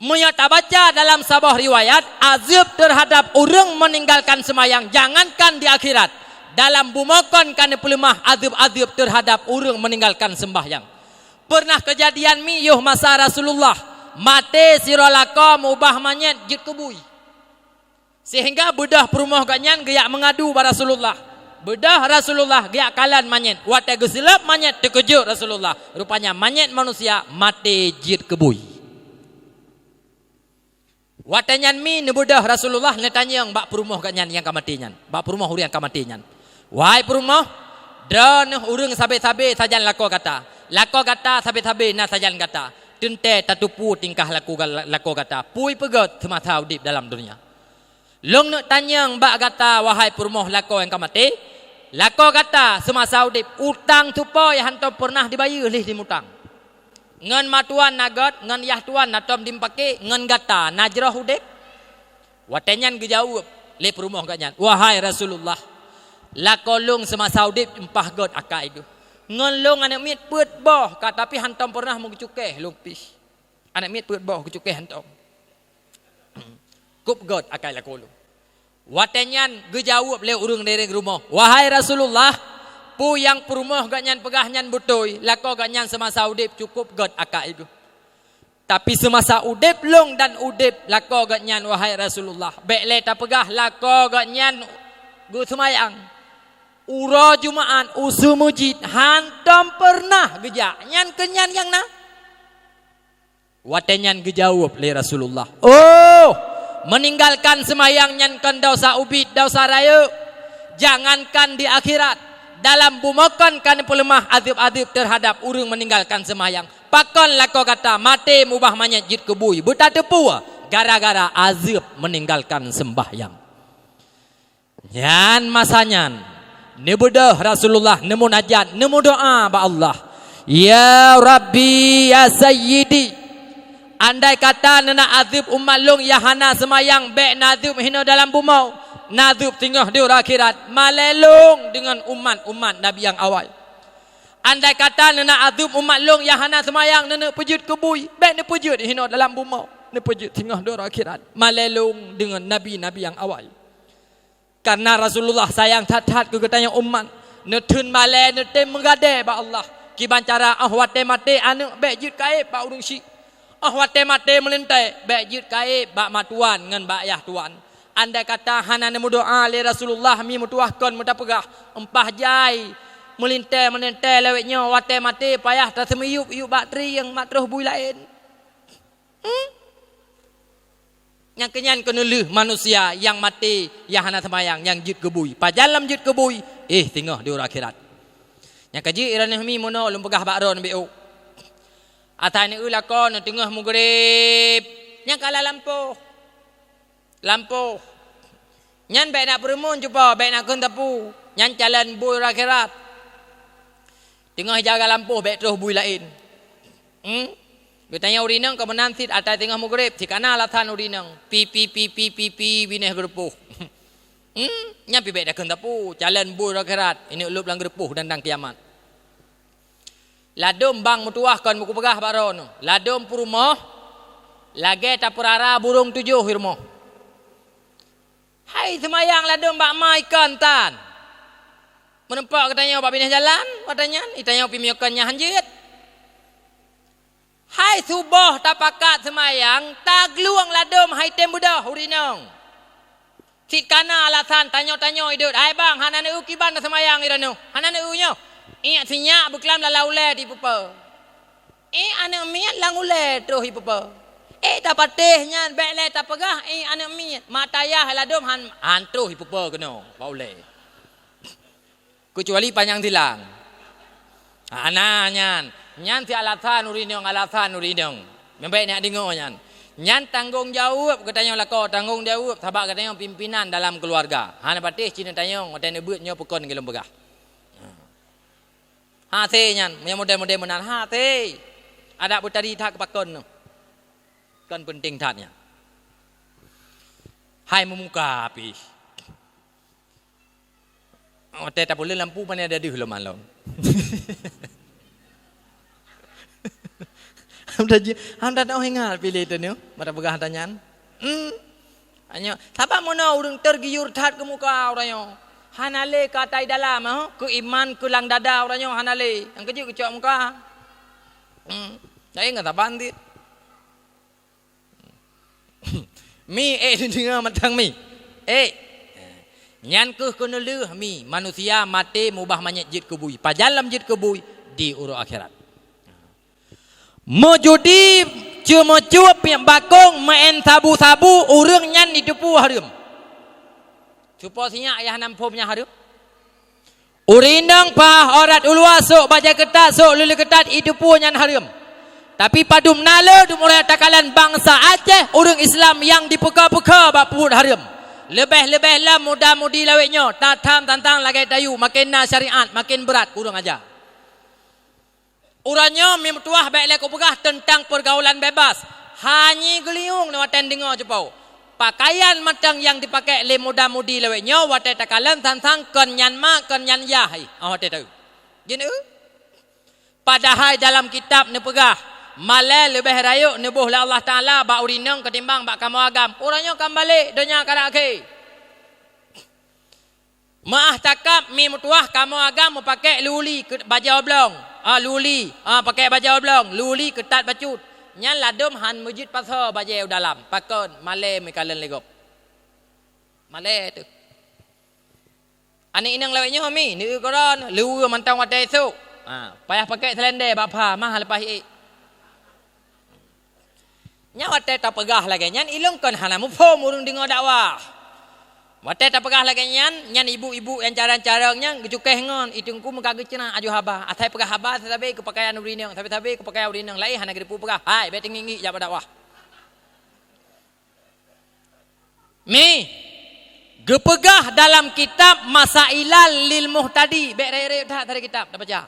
Muya tak baca dalam sebuah riwayat azab terhadap orang meninggalkan semayang jangankan di akhirat. Dalam bumakon kana pelemah azab terhadap orang meninggalkan sembahyang. Pernah kejadian mi yuh masa Rasulullah mate sirolaka mubah manyet jit kubui. Sehingga bedah perumah ganyan gayak mengadu pada Rasulullah. Bedah Rasulullah giak kalan manyet. Watai gesilap manyet terkejut Rasulullah. Rupanya manyet manusia mati jid kebui. Watai nyan mi ni bedah Rasulullah ni tanya yang bak perumah kat nyan yang kamatinya. Bak perumah hurian kamatinya. Wahai perumah, dan urang sabe-sabe sajan lako kata. Lako kata sabe-sabe na sajan kata. Tente tatupu tingkah laku kata. Pui pegot semasa udip dalam dunia. Long nak tanya mbak kata wahai perumah lako yang kamati. Lako kata semasa udip utang tupo yang hantam pernah dibayar lih dimutang. Ngan matuan nagot, ngan yah tuan natom dimpake, ngan gata najrah udip. Watenyan gejawab lih perumah kanyan. Wahai Rasulullah, lako long semasa udip empah god akak itu. Ngan long anak mit put boh kat tapi hantam pernah mau kecukeh long pis. Anak mit put boh kecukeh hantam. Kup god akai la kolo. Watenyan gejawab le urang dari rumah. Wahai Rasulullah, pu yang perumah ganyan pegahnya butoi, lako ganyan semasa udip cukup god akai itu. Tapi semasa udip long dan udip lako ganyan wahai Rasulullah. Bek le ta pegah lako ganyan gu semayang. Ura Jumaan usu mujid hantam pernah gejak nyan kenyan yang na. Watenyan gejawab le Rasulullah. Oh, meninggalkan semayang nyankan dosa ubid dosa raya jangankan di akhirat dalam bumakan kan pelemah azab terhadap urang meninggalkan semayang pakon lako kata mati mubah manyet jid kebui buta tepu gara-gara azab meninggalkan sembahyang nyan masanya ni bedah Rasulullah nemu najat nemu doa ba Allah ya Rabbi ya Sayyidi. Andai kata nena azab umat long yahana semayang bek nazub hina dalam bumau nazub tinggal di akhirat malelong dengan umat Nabi yang awal. Andai kata nena azab umat long yahana semayang nena pejut kebui bek ne pejut hina dalam bumau ne pejut tinggal di akhirat malelong dengan Nabi yang awal. Karena Rasulullah sayang tat-tat ke katanya umat ne tun male ne tem menggade ba Allah kiban cara ahwate mate anu bek jut kae ba urang syik. Wate mate melintai bek jut kaib bak matuan ngan bak yah tuan. Andai kata hana nemu doa le Rasulullah mi mutuahkan muta pegah empah jai melintai lewetnya wate mate payah tak semiyup bak tri yang mak terus bui lain. Yang kenyan kenelih manusia yang mati yang hana semayang yang jut kebui. Pajalam jut kebui tinggal di akhirat. Yang kaji irane mi mono lum pegah bak ron beu. Atane ulakon tengah maghrib nya kala lampu nyan baik nak peremun cuba baik nak kun tapu nyan jalan bui akhirat tengah jaga lampu baik terus bui lain bertanya urinang ke menantit atas tengah maghrib di kana latan urinang pi bineh gerepuh nya pi baik nak kun tapu jalan bui akhirat ini ulup lang gerepuh dandang kiamat. Ladum bang mutuahkan buku pegah baron. Ladum purumah lagi tapurara burung tujuh hirmo. Hai semayang ladum bak mai ikan tan. Menempak katanya bak binah jalan katanya itanya pimiokannya hanjit. Hai subuh tapakat semayang, tagluang ladom hai tem budah urinong. Sit kana alasan tanyo-tanyo idut. Hai bang, hanane u kiban semayang irano. Hanane u nyo. Iya sinyak beklam laule di pupa. Anak miat lang ule terus ipupa. Dapat tehnya bekle tapagah. Anak miat matayah ladom han terus ipupa kena. Paule. Kecuali panjang tilang. Ananyan. Nyan si alasan urinong. Membaik nak dengar nyan. Nyan tanggung jawab katanya lako tanggung jawab sebab katanya pimpinan dalam keluarga. Hana patih Cina tanyong oten beutnya pekon ngelem begah. Te nyan, yang model-model menan te. Ada butari tak pakon. Kan penting tatnya. Hai memuka api. Oten tak boleh lampu mana ada di halaman long. Hamda nak hengal pilih tu ni, mata begah tanyan. Hanya, sabab mana orang tergiur tat ke muka orangnya. Hanale katai dalam, ke iman ke lang dada orangnya hanale. Yang kecil kecil muka. Saya ingat apa nanti? Mi dengar matang mi. Nyan ke kenelu mi manusia mati mubah manyet jid kebui. Pajalam jid kebui di urut akhirat. Mojudi cuma cuap yang bakong main sabu-sabu urang nyan ditepu harum. Cupa sinya ayah nampumnya harum. Urindang pa orat ulwasuk baja ketat sok lulu ketat ditepu nyan harum. Tapi padum nala dum orang takalan bangsa Aceh urang Islam yang dipeka-peka bak put harum. Lebih-lebih lah muda-mudi laweknya tatam tantang lagai tayu makin na syariat makin berat kurang aja. Uranya mimtuah baiklah kau pegah tentang pergaulan bebas. Hanya geliung na watan dengar jepau. Pakaian macam yang dipakai oleh muda-mudi leweknya watan takalan tantang kon nyan ma kon nyan yah. Watan tahu. Gini padahal dalam kitab ni pegah malai lebih rayuk nebuh la Allah Taala ba urinang ketimbang ba kamu agam. Uranya kan balik dunia kada ke. Maah takap mimtuah kamu agam pakai luli baju oblong. Luli pakai baju oblong, luli ketat bacut. Nyan ladom han masjid pasal baju dalam. Pakon malai mekalan legop. Malai tu. Ani inang laweknya mi, ni koron, lu mantang wadai esok. Payah pakai selendar bapa mahal lepas nya wate tak pegah lagi nyan ilongkan hana mufhum urang dengar dakwah. Wate tak pegah lagi nyan ibu-ibu yang carang-carangnya gejukeh ngon itungku muka gecena aju haba. Atai pegah haba tetapi kepakaian urinang, tapi kepakaian urinang lain hana gedepu pegah. Hai beting tinggi jabat dakwah. Mi gepegah dalam kitab Masailal lil Muhtadi. Bek raya tak dari kitab dah baca.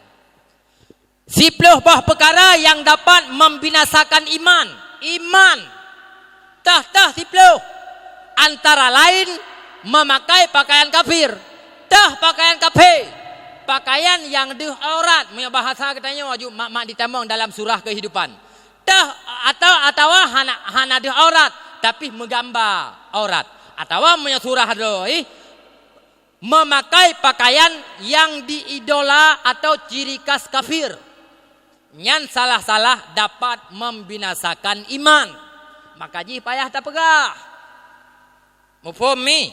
10 bah perkara yang dapat membinasakan iman. Tah 10 antara lain memakai pakaian kafir. Pakaian kafir. Pakaian yang aurat. Punya bahasa katanya wajib mak ditambang dalam surah kehidupan. Atau hana aurat tapi menggambar aurat. Atau punya surah memakai pakaian yang diidola atau ciri khas kafir. Nyan salah-salah dapat membinasakan iman. Maka ji payah tak pegah. Mufhum mi?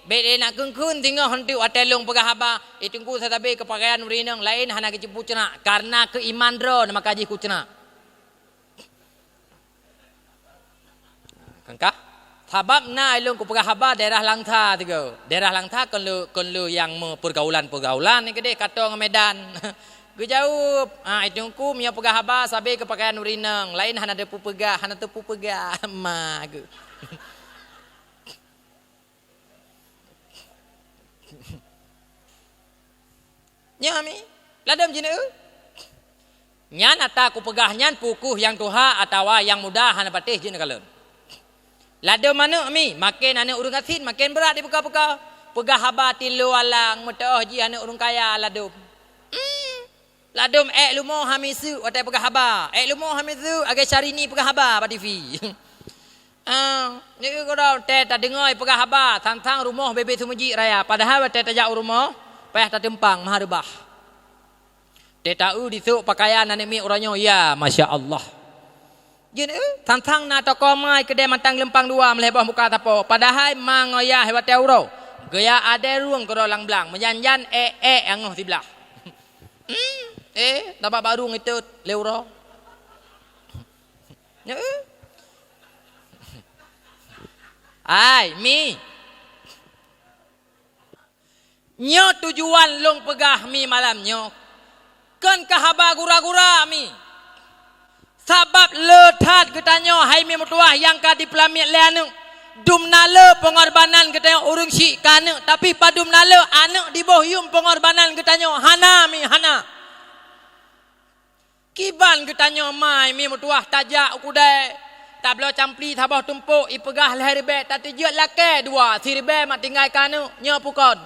Bede nak kengkun tinggal hentu atelung pegah haba. Itungku satabe kepakaian urinang lain hana kecipu cena. Karena keiman dron maka ji ku cena. Kangkah? Sabab na ilung ku pegah haba daerah Langta tiga. Daerah Langta kon lu yang pergaulan ni gede katong Medan. Gue jawab, itungku mia pegah haba sabe kepakaian urinang, lain hana depu pegah, hana tepu pegah, ma gue. Nyami, ladam jine. Nyan ata ku pegah nyan pukuh yang tuha atawa yang muda hana patih jine kalon. Ladam mana mi, makin ane urang asin makin berat di pegah-pegah. Pegah haba tilu alang metoh ji ane urang kaya ladam. Ladum lumo hamisu atai pegah haba. Lumo hamisu agai Syahrini pegah haba pa TV. Ni ko dah tak dengar pegah haba tantang rumah bebe sumeji raya. Padahal tak tajak rumah payah tak tempang maharebah. Dia tahu disuk pakaian anak mi orangnya ya masya-Allah. Jadi tantang na toko mai kedai mantang lempang dua melebah muka tapo. Padahal mangoya hebat euro. Gaya ada ruang ke lang belang. Menjanjan angoh di belah. Dapat baru itu euro. Ai mi. Nyo tujuan long pegah mi malam nyo. Kan kahaba gura-gura mi. Sabab letat ketanyo hai mi mutuah yang ka di pelamit leanu. Dum nale pengorbanan ketanyo urung si kanu tapi padum nale anak di bawah yum pengorbanan ketanyo hana mi hana. Kiban ketanyo mai mi mutuah tajak ukudai. Tablo campli tabah tumpuk ipegah leher ribe tati jut lake dua si ribe mak tinggal kanu nyo pukon.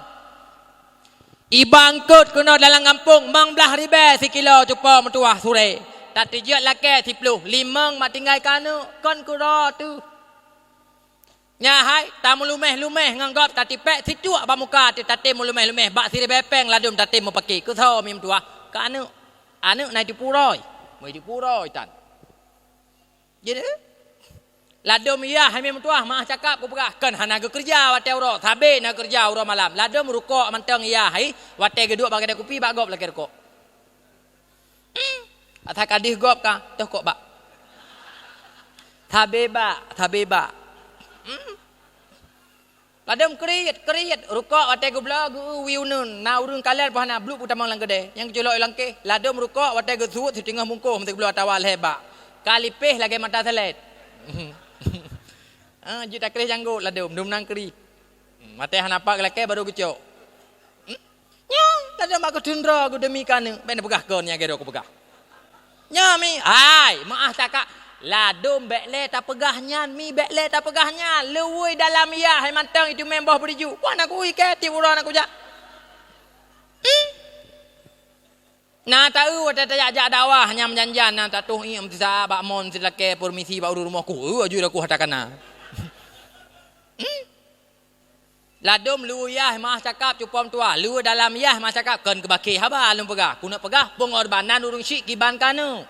Ibangkut kena dalam kampung mang belah ribe si kilo cupa mutuah sore. Tati jut lake tipluh limang mak tinggal kanu kon kura tu. Nya hai tamu lumeh-lumeh nganggap tati pek situ ba muka tati lumeh-lumeh bak siri bepeng ladum tati mau pakai ku tho mi tua ka anu nai dipuroi mai dipuroi tan. Jadi ladum ya hai mi tua mah cakap ku pegah kan hana ke kerja wate uro sabe na kerja uro malam ladum rukok mantang ya hai wate geduk bagai kopi bak gop lagi rukok. Atha kadih gop ka toh kok bak. Tabe ba. Ladam kriit rukok wate gubla gu wiunun na urun kalian pahana bluk utamang lang gede yang colok langke ladam rukok wate gu suut di tengah mungkuh mesti gubla tawal heba kali peh lagi mata selet. Juta kris janggo ladam dum nang kri mate hanapak lake baru gucok. Nya ladam aku dendra gu demi kanu ben pegah kon nya gero ku pegah. Nya mi ai maah cakap ladum bekle tak pegahnya mi bekle tak pegahnya lewui dalam ya hai mantang itu membah beriju wan aku ke ti uran aku jak nah tahu ada tajak dakwah hanya menjanjan nah tak tuh im tisa bak mon silake permisi bak rumahku aju aku hatakana ladum lu ya mah cakap cupom tua lu dalam ya mah cakap kan kebaki haba lum pegah kuna pegah pengorbanan urung syik kiban kanu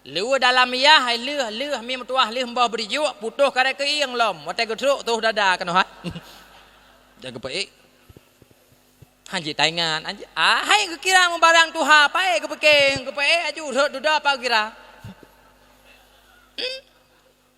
lu dalam ya hai leuh mi mutuah leuh mbah beriju putuh kare ke ieng lom wate gedruk tuh dada kanu ha jaga baik hanji taingan anji hai ke kira barang tuha pae ke pekeng ke pae aju duda apa kira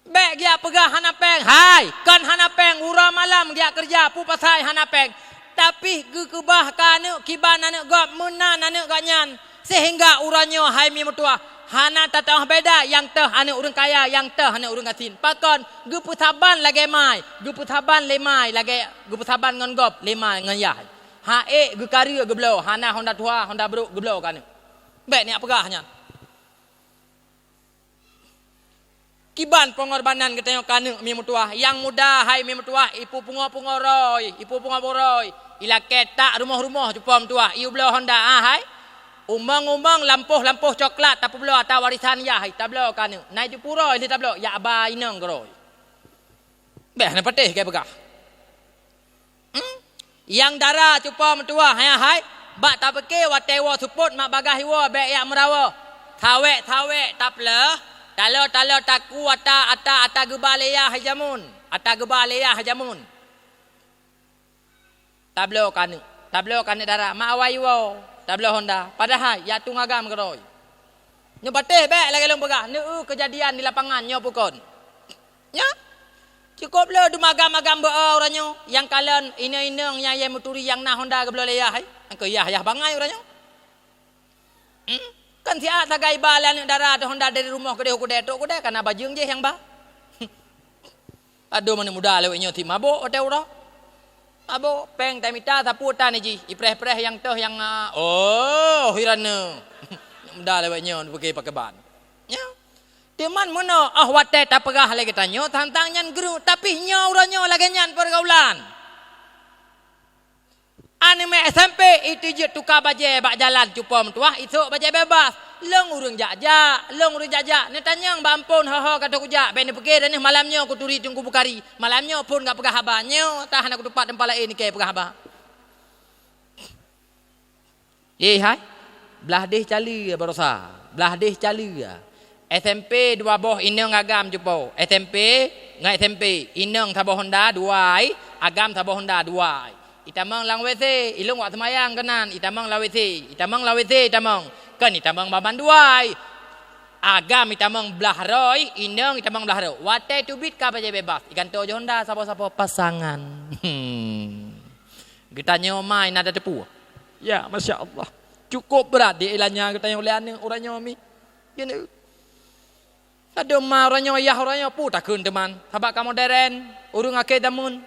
bek dia pegah hana peng hai kan hana peng ura malam dia kerja pu pasai hana peng tapi gekebah kanu kiban anu gop menan anu ganyan sehingga uranyo hai mi mutuah hana tatah beda yang teh anu urang kaya yang teh anu urang kasin pakon geputaban lagi mai geputaban lemai lagi geputaban ngon gop lemai ngon yah ha gekari geblo hana honda tua honda bro geblo kanu bek ni pegahnya kiban pengorbanan katanya kanu mi mutuah yang muda hai mi mutuah ipu pungoroi ila ketak rumah-rumah jupom tuah iu belo honda hai umang lampuh coklat tapi belo atau warisan ya hai tablo kanu naik di puroi di tablo ya aba inang geroi beh na patih ke begah yang darah cupom tuah hai bak tak peke watewa support mak bagah hiwa bek ya merawa thawe taple talo taku ata gebaleya hajamun tablo kanu darah mak awaiwo tablo honda padahal ya tungagam geroi nyo patih bek lagi long begah nu kejadian di lapangan nyo pukon nya cukup le dumagam-agam be oranyo yang kalian ine-ine yang ye muturi yang na honda geblo leya hai angko yah bangai oranyo kan si ata gai balan darah honda dari rumah ke dehu kude kana bajung je yang ba aduh mana muda lewe nyo ti mabok ote ura mabok peng tamita taputan ji ipreh-preh yang teh yang hirana muda lewe nyo pakai ban nya teman mono wate ta pegah lagi tanyo tantang nyan guru tapi nyo uranyo lagi nyan pergaulan anime SMP itu je tukar baje bak jalan cupom tuah itu baje bebas long urung jajak ni tanyang bampun kata kujak ben pergi dan ni malamnya aku turi tunggu bukari malamnya pun enggak pegah habanyo tahan aku tempat tempat lain ke pegah haba hai belah deh cali ya barosa belah deh cali ya SMP dua boh inang agam jumpa. SMP ngai SMP inang tabo Honda duai, agam tabo Honda duai. Itamang lang WC, ilung wak semayang kanan, itamang la WC, itamang la WC itamang. Kan itamang baban duai. Agam itamang belah roy, inang itamang belah roy. Watai tubit ka baje bebas. Ikan to Honda sapa-sapa pasangan. Kita nyomai nada tepu. Ya, Masya Allah. Cukup berat dia ilahnya kita yang oleh anak orangnya mi. Ya ni. Ada ma orangnya ayah orangnya pu takun teman. Sabak kamu deren urung akhir tamun.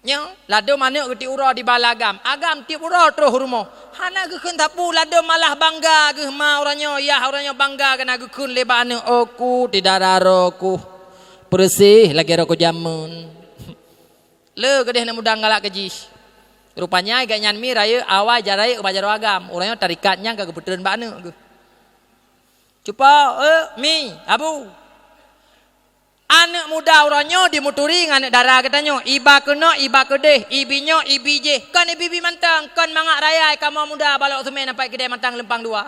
Nya, lado mana geti ura di balagam. Agam tiap ura terus rumah. Hana ke kun tapu lado malah bangga ke ma orangnya ayah orangnya bangga kena ke kun leba anak aku tidak raroku. Bersih lagi roko jamun. Le kedeh nak mudang galak keji. Rupanya agak nyanmi raya awal jarai ubajar agam. Orangnya tarikatnya ke kebetulan bana ke. Cuba mi abu. Anak muda orangnya dimuturi dengan anak darah katanya. Iba kena iba kedeh, ibinya ibi je. Kan ibi mantang, kan mangak raya kamu muda balok semen sampai kedai mantang lempang dua.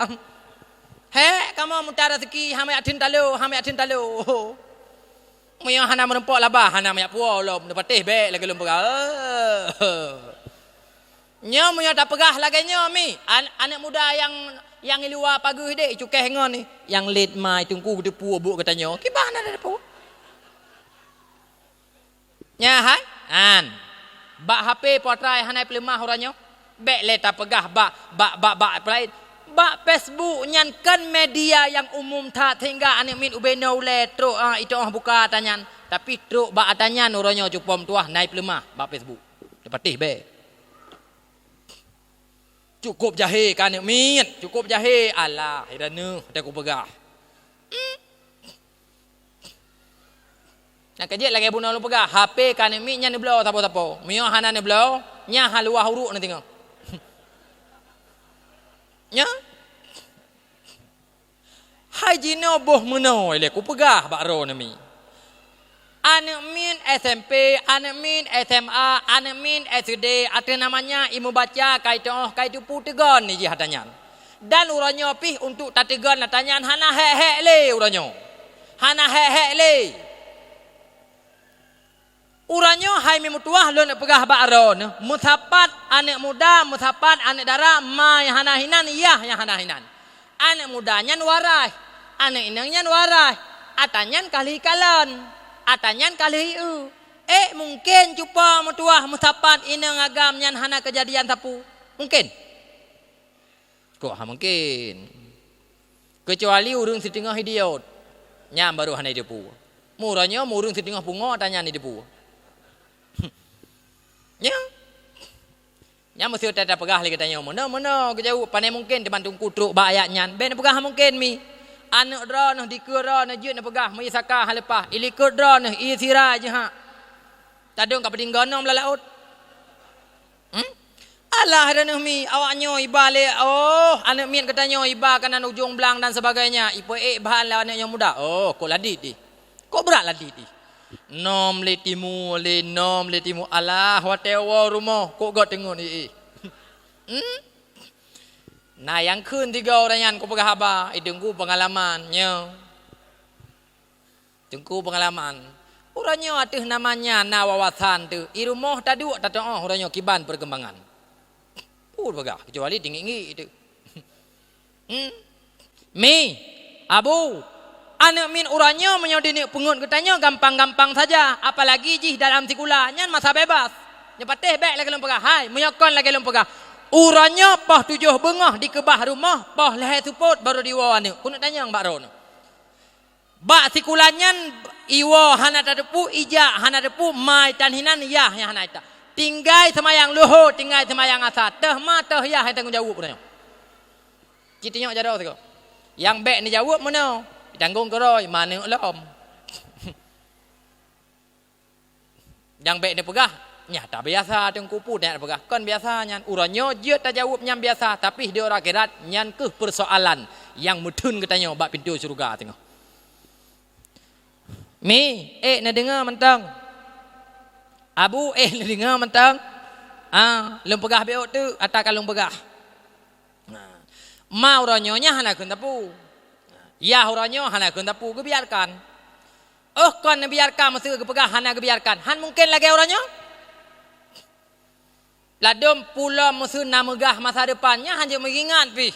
He, kamu muda rezeki hamai atin talo. Moyo hana merempok labah, hana mayak puau lom dapatih bek lagi lempang. Nya moyo tak pegah lagi nya mi. Anak muda yang luar paguh dek cukeh ngon ni. Yang late mai tungku depu buk katanya. Kibana ada depu? Nya hai an bak HP potrai hanai pelemah orangnya bek leta pegah bak play bak Facebook nyan kan media yang umum tak hingga anak min ubeno le truk itu buka tanyan tapi truk bak tanyan orangnya cupom tuah naik pelemah bak Facebook dapatih bek cukup jahe kan anak min cukup jahe alah hirana ada ku pegah nak kerja lagi bunuh lu pegah. HP kan mi nya ni belau tapo-tapo. Mio hana ni belau, nya haluah huruk ni tengok. Nya. Hajino boh meno le ku pegah bak ro ni mi. Anak min SMP, anak min SMA, anak min SD, ada namanya ilmu baca kaitu putegon ni jihatannya. Dan uranya pih untuk tategon natanyan hana hek le uranya. Hana hek le. Uranyo hai memutuah lo nak pegah bakron. Muthapat anak muda, muthapat anak dara ma yang hana hinan iya yang hana hinan. Anak mudanya warai, anak inangnya warai. Atanyan kali kalan, atanyan kali u. Mungkin cuba mutuah muthapat inang agam yang hana kejadian tapu. Mungkin. Kok mungkin. Kecuali urung setengah idiot. Nyam baru hana depu. Muranya murung setengah bunga tanya ni depu. Nya mesti tak pegah lagi tanya mana ke jauh pandai mungkin depan tungku truk ba ayatnya ben pegah mungkin mi anak dra noh dikira noh je noh pegah mai saka hal lepas ilikut dra noh i sira je ha tadung ka peding gono melalaut alah noh mi awaknya ibale anak mian katanya iba kanan ujung belang dan sebagainya ipo bahan lawan anaknya muda kok ladit di kok berat ladit di nom letimu alah watewa rumah kok gak tengok ni nah yang kun tiga orang yang kau pegah haba tunggu pengalamannya tunggu pengalaman orangnya ada namanya na wawasan tu i rumah tadu tak orangnya kiban perkembangan pegah kecuali tinggi itu mi abu anak min uranya menyodini pengut katanya gampang-gampang saja apalagi jih dalam sikula nyan masa bebas nyepatih bek lagi lempegah hai menyokon lagi lempegah uranya pah 7 bengah di kebah rumah pah leher suput baru diwa ni ku nak tanya mbak ron bak sikula nyan iwa hana tadepu ija hana depu mai tan hinan ya yang hana ita tinggai semayang luhur tinggai semayang asar teh ma teh ya hai tanggung jawab katanya kitanya jaro tu yang bek ni jawab mana tanggung keroi mana lom yang baik dia pegah nya tak biasa tengku pu dia pegah kan biasanya uranyo je tak jawab nyam biasa tapi dia orang akhirat nyan ke persoalan yang mudun katanya bab pintu syurga tengok mi nak dengar mentang abu nak dengar mentang lem pegah beok tu atau kalung pegah ma uranyo nya hana kun tapu Ya orangnya hana kun tapu ke biarkan. Oh kon biarkan masa ke pegah hana ke biarkan. Han mungkin lagi orangnya. Ladom pula masa nak megah masa depannya hanya mengingat pi.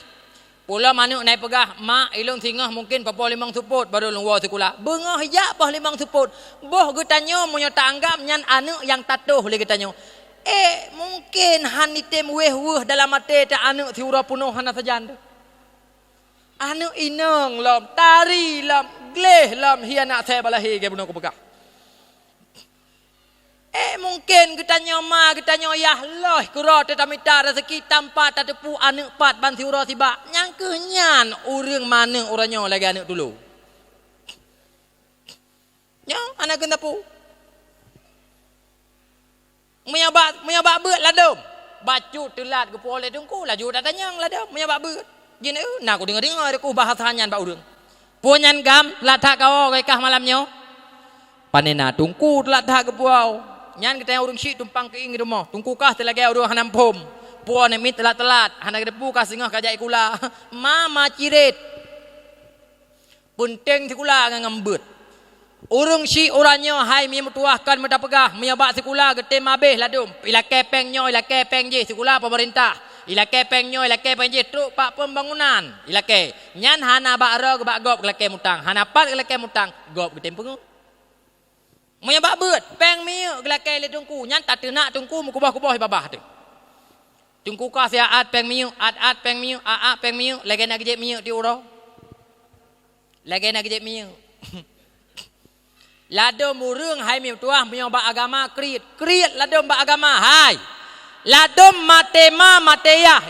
Pula manuk naik pegah mak ilung singah mungkin papa limang suput baru lungwa sekolah. Bengah hijak pah limang suput. Boh getanyo monyo tak anggap nyan anak yang tatuh le getanyo. Mungkin han item weh dalam mate tak anak siura punuh hana sajan. Anak inang lam tari lam gleh lam hianak saya balahi ke bunuh ku pegah. Mungkin getanyo ma getanyo yah loh kura tetamita rezeki tanpa tatepu anak pat ban siura tiba. Nyang kenyan urang mana orangnya lagi anak dulu. Ya, anak kena pu. Menyabak beut ladom. Bacu telat ke pole tungku laju dah tanyang ladom menyabak beut. Jin nak aku dengar aku bahasa nyan ba urang. Punyan gam latak kau kah malamnya. Panena tungku latak ke puau. Nyan kita urang syik tumpang ke ing rumah. Tungku kah telagi urang hanam pom. Puan ni telat-telat. Hana ke depu kah singah kajak ikula. Mama cirit. Punteng sikula ngam beut. Urang si orangnya hai mi mutuahkan meda pegah menyabak sekolah gete mabeh ladum ila kepengnya ila kepeng je sekolah pemerintah ila kepengnya ila kepeng je truk pak pembangunan ila ke nyan hana bak ro ke bak gop ke mutang hana pat ke mutang gop gete pengu menyabak beut peng mi ke le tungku nyan tak tenak tungku mukubah-kubah babah tu tungku ka sia at peng mi at peng mi a peng mi lagi nak je mi di uro lagi nak je mi Ladom urang hai mi tuah menyobak agama kriit ladom bak agama hai ladom matema mateyah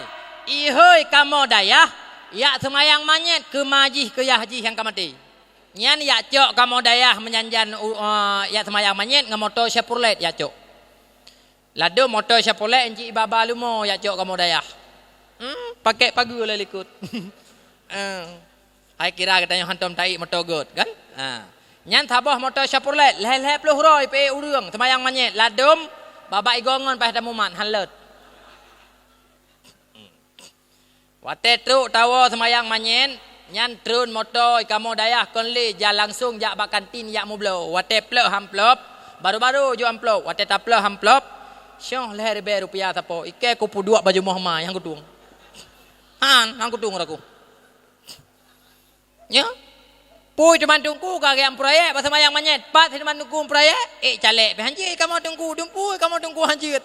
ihoi kamo dayah ya semayang manyet ke majih ke yahji yang kamati nyan ya cok kamo dayah menyanjan ya semayang manyet ngamoto syapurlet ya cok ladom moto syapurlet enci baba lumo ya cok kamo dayah pakai pagu le likut hai kira katanya hantom tai moto god kan nyan tabah motor syapurlet leh puluh roi pe urang semayang manyet ladom baba igongon pas damuman halet wate truk tawa semayang manyet nyan trun motor kamo dayah konli ja langsung jak bak kantin yak mublo wate plek hamplop baru-baru jo amplop wate taplek hamplop syong leh ribu rupiah tapo ike ku pu dua baju mohma yang kutung hang kutung aku ya Pui teman tungku kagak proyek bahasa mayang manyet pat teman tungku proyek calek pe hanjit kamu tungku dumpui kamu tungku hanjit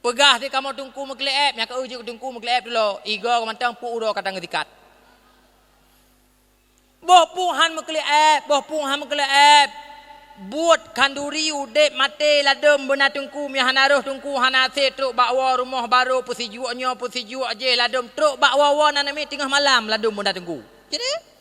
pegah di kamu tungku mekleep nya ka ujuk tungku mekleep dulu igo mantang pu uro kadang ngetikat boh puhan mekleep buat kanduri ude mate ladem bena tungku mi hanaruh tungku hanase truk bakwa rumah baru pusi juak je ladem truk bakwa nana mi tengah malam ladem bena tungku jadi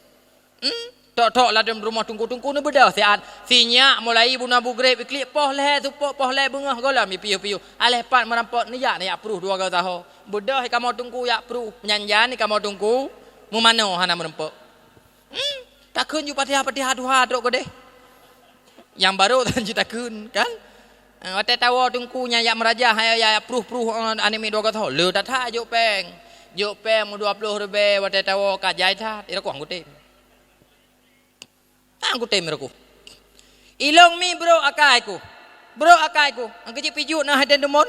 tok ladem rumah tungku-tungku ni bedah siat sinya mulai buna bugrep iklik poh leh supok poh leh bengah golam piu-piu aleh pat merampok ni yak pruh dua ga tahu bedah kamu tungku yak pruh menyanjan ni kamu tungku mu mano hana merempok takun ju patih-patih duha truk gede yang baru tan ju takun kan wate tawa tungkunya yak merajah ya pruh anime dua ga tahu le tatha jo peng mu 20 ribu wate tawa ka jai tha ira ko angute aku temer aku ilong mi bro akaiku ang kecik piju na haden demon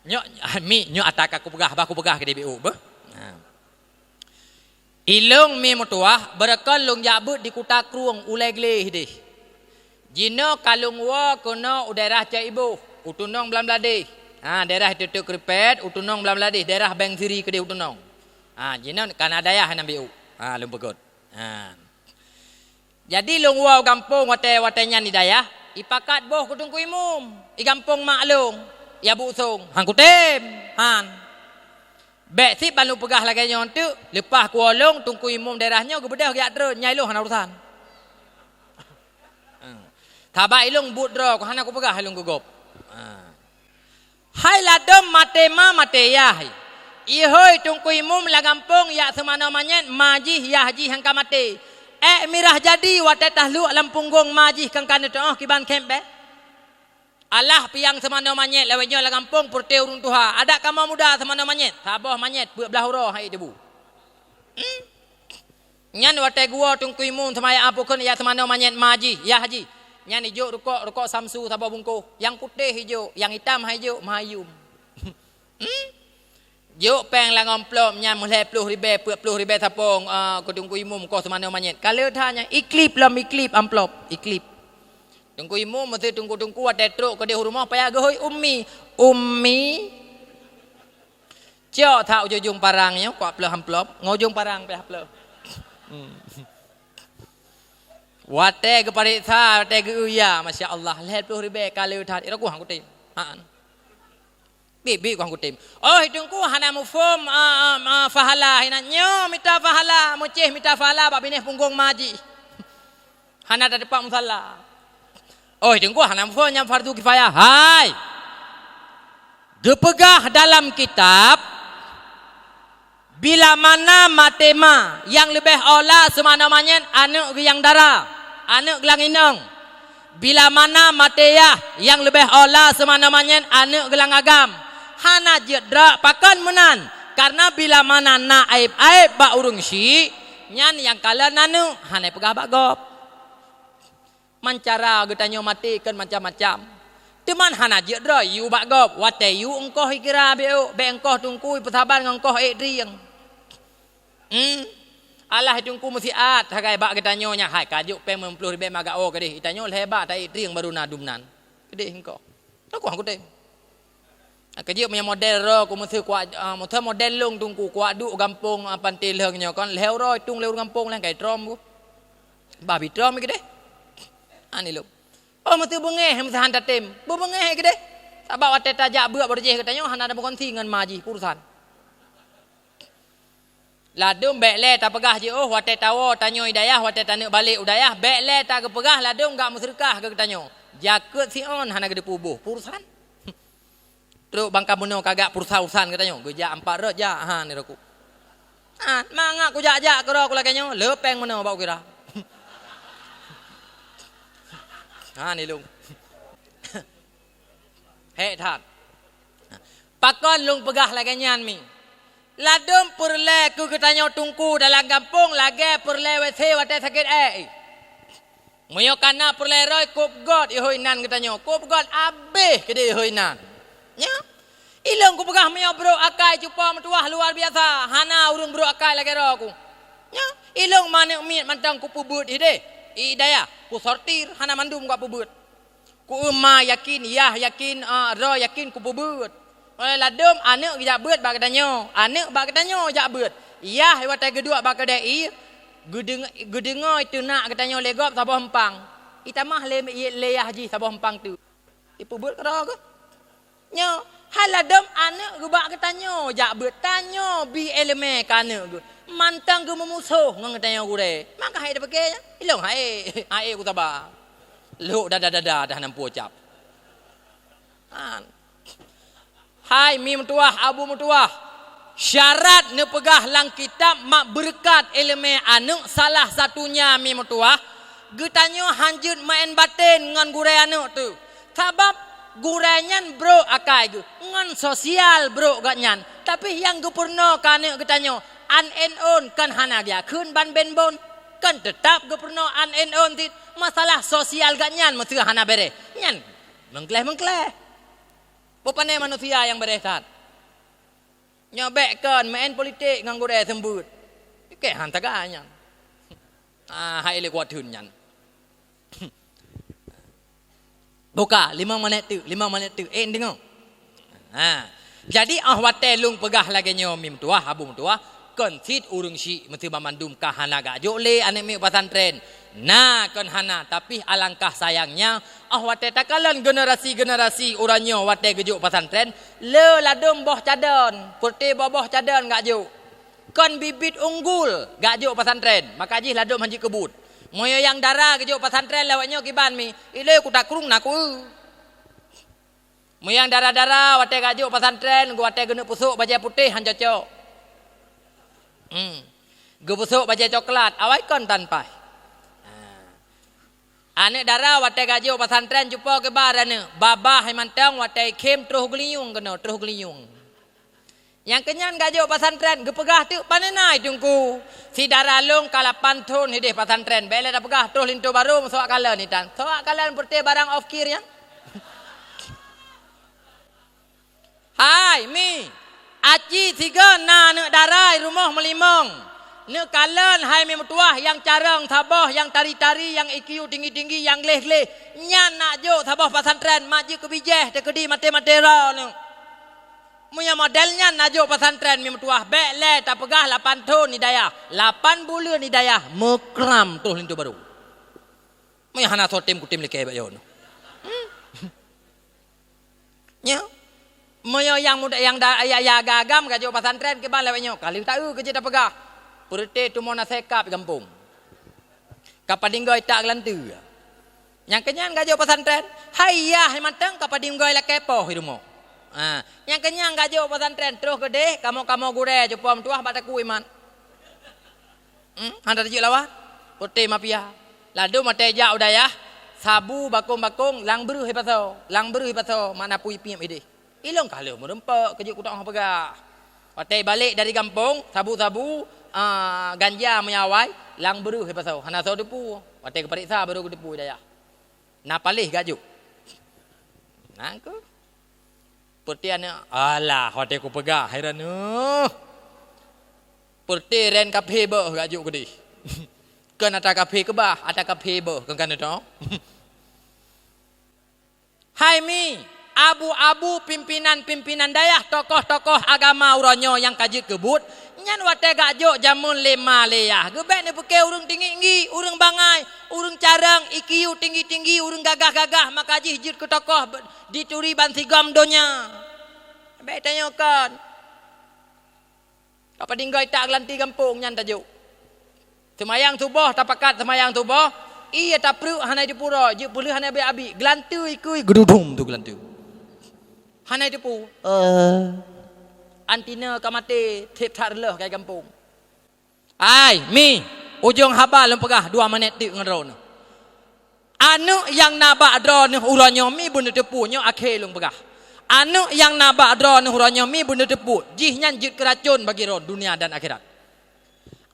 nyo atak aku pegah ke DBU bah ilong mi motuah berakal long jabut di kuta kruang ulai gleh deh jino kalung wa kono daerah Caibo utunong Blamlade daerah Tutuk Kripet utunong Blamlade daerah Bang Siri ke utunong jinon kana dayah nan biu lumpegot jadi long wow kampung wate nyan ni dayah ipakat boh kutungku imum i kampung maklung ya busung hang kutem bek si balu pegah lagi nyon tu lepas kuolong tungku imum daerahnya gebedah yak dre nyai lo hana urusan tabak ilung budro ku hana ku pegah ilung gugop hai ladom matema mateyah ihoi tungku imum la gampung ya semana manyet majih yahji hang kamate mirah jadi wate tahlu alam punggung majih kang kan tu kiban kembe Alah piang semana manyet lewatnya la kampung purte urung tuha. Ada kama muda semana manyet. Tabah manyet belah hurah hai debu. Nyan watai gua tungkui mun semaya apukun ya semana manyet maji. Ya haji. Nyan hijau rukuk samsu tabah bungku. Yang putih hijau, yang hitam hijau mahayum. Juk peng lang amplop nyan mulai 10,000 40,000 tapong kudungku imum ko semana manyet. Kalau tanya iklip lam iklip amplop iklip. Tungku imum mesti tungku ada truk ke dia rumah payah gehoi ummi cok tak ujung parangnya kuat pelah amplop ngojung parang payah pelah wate ke parisa wate ke uya masya Allah lihat 10,000 kalau dah iraku hang kutim bibi ku hang kutim oh hidungku hana mufum fahala hinanyo mita fahala mucih mita fahala babineh punggung maji hana ada depan musalla. Oh, tunggu hanam yang fardu kifayah. Hai. Dipegah dalam kitab bila mana matema yang lebih olah semana-mana anak yang darah, anak gelang inang. Bila mana mateyah yang lebih olah semana-mana anak gelang agam. Hana jedra pakan menan karena bila mana na aib-aib ba urung si nyan yang kala nanu hana pegah bak gop. Mancara getanyo mati kan macam-macam. Teman hana jedra yu bak gop wate yu engkoh ikira beu be engkoh tungkui persaban engkoh riang. Alah tungku mesti at hagai bak getanyo nya hai kajuk pe 60,000 magao kedih itanyo hebat tai riang baru nadumnan. Kedih engkoh. Aku hang kuteh. Kajuk punya model ro ku mesti kuat model long tungku kuat duk gampung pantil heungnya kon leu ro tung leu gampung lang kai trom ku. Babi trom kedih. Ani lu. Oh mesti bengeh mesti hantar tim. Bengeh ke deh. Sabab wate tajak beuk berjeh katanya hana ada berkonti dengan maji urusan. Ladum bekle tak pegah je oh wate tawo tanyo hidayah wate tanek balik udayah bekle tak kepegah ladum gak musyrikah ke katanya. Jakut si on hana gede pubuh urusan. Terus bangka buno kagak urusan katanya. Gejak 4 rot ja ha ni roku. Mangak ku jak-jak ke ro ku lakanyo lepeng meno bau kira. Ni lung. Hei that. Pakon lung pegah lagi nyan mi. Ladum perle ku katanya tungku dalam kampung lagi perle wese wate sakit Moyo kana perle roi kop god ihoinan katanya. Kop god abeh ke dia ihoinan. Nya. Ilung ku pegah moyo bro akai cupa metuah luar biasa. Hana urung bro akai lagi ro ku. Nya. Ilung mana mi mantang ku pubut ide. Idaya ku sortir hana mandum ku pubut. Ku umma yakin yah yakin ro yakin ku pubut. Oleh ladum anak jak beut bak katanya. Anak bak katanya jak beut. Yah watai kedua bak kadai gedengo itu nak katanya legop sabah hempang. Itamah leyah ji sabah hempang tu. Dipubut karo ke? Nyo hal ladum anak ku bak katanya jak beut tanyo bi eleme kana ku. Mantang ke memusuh ngang katanya ku re. Maka hai dah pakai ilong hai ku tabah. Lu dah nampu cap. Hai mi metuah abu metuah. Syarat ne pegah lang kitab mak berkat ilmu anu salah satunya mi metuah. Getanyo hanjut main batin ngan gure anu tu. Sabab gurenyan bro akai ge. Ngan sosial bro gatnyan. Tapi yang gupurno kane getanyo an and on kan hana dia kun ban ben bon kan tetap gupurno an and on tit. Masalah sosial gatnyan mesti hana bere. Nyan mengkleh. Bupane manusia yang berehat. Nyobek kan main politik nganggo daya sembut. Ke hantaganyan. Hai le kuat hunyan. Buka 5 menit tu. Dengar. Jadi wate lung pegah lagi nyo mim tuah abu tuah kon sit urung si mesti mamandum kahana ga jole ane mi pesantren. Nah kon hana tapi alangkah sayangnya wate takalan generasi uranyo wate gejuk pesantren le ladum boh cadon putih boh cadon gak juk kon bibit unggul gak juk pesantren maka ji ladum hanji kebut moyo yang darah gejuk pesantren lewatnya kiban mi ile ku tak kurung naku moyo yang darah wate gak juk pesantren gua wate gena pusuk baju putih han cocok gue pusuk baju coklat awai kon tanpa. Anak dara watai gajo pesantren jumpa ke barana. Babah hai mantang watai kem terus geliung kena terus geliung. Yang kenyan gajo pesantren gepegah tu panenai tungku. Si dara long kala pantun hidih pesantren. Bela dah pegah terus lintu baru soak kala ni tan. Soak kala berte barang off kir yang. Hai mi. Aci tiga na nak darai rumah melimong. Nek kalan hai mi metuah yang carang sabah yang tari-tari yang IQ tinggi-tinggi yang leh-leh nyan nak jo sabah pesantren maju ke bijeh te kedi mate-matera nu. Munya modelnya nak jo pesantren mi metuah bek le tak pegah 8 tahun ni dayah 8 bulan ni dayah mekram tuh lintu baru. Munya hana sotem kutim leke bak yo nu. Nya munya yang muda yang ya gagam gajo pesantren ke bal lewatnya kali tak kerja tak pegah. Perte tu mau nasekap kampung. Kapadinggoi tak gelantu. Yang kenyan gajo pesantren, hayah mantang kapadinggoi la kepoh di rumah. Yang kenyang gajo pesantren terus gede, kamu gure jumpa mentuah bataku iman. Handa tajuk lawa. Perte mafia. Ladu mate jak udayah, sabu bakung-bakung lang beruh hipaso. Lang beruh hipaso mana pui piam ide. Ilong kalau merempak kerja kutak orang pegah. Watai balik dari kampung, sabu-sabu ganja menyawai lang beruh pasau hana so depu watai keperiksa baru depu daya na palih gajuk nangku pertian alah watai ku pegah hairan perti ren kafe beuh gajuk gede kan ata kafe ke bah ata kafe beuh kan to hai mi abu-abu pimpinan-pimpinan dayah tokoh-tokoh agama uronyo yang kajit kebut nyan watai gajo jamun lema leyah gebek ni peke urang tinggi-tinggi urang bangai urang carang IQ tinggi-tinggi urang gagah-gagah makaji hijit ke tokoh dituri bansigam donya bek tanyakan apa dinggai tak gelanti kampung nyan tajuk semayang subuh tapakat semayang subuh iya tak perlu hanai di pura je boleh hanai abi gelantu ikui gedudum tu gelantu hanai di pu antina kamate tip tarleh kai kampung. Ai mi ujung haba lem pegah 2 minit tik ngeron. Anu yang nabak dro ni uranyo mi bunda tepu nyo akhir lung pegah. Anu yang nabak dro ni uranyo mi bunda tepu jih nyan jit keracun bagi ron dunia dan akhirat.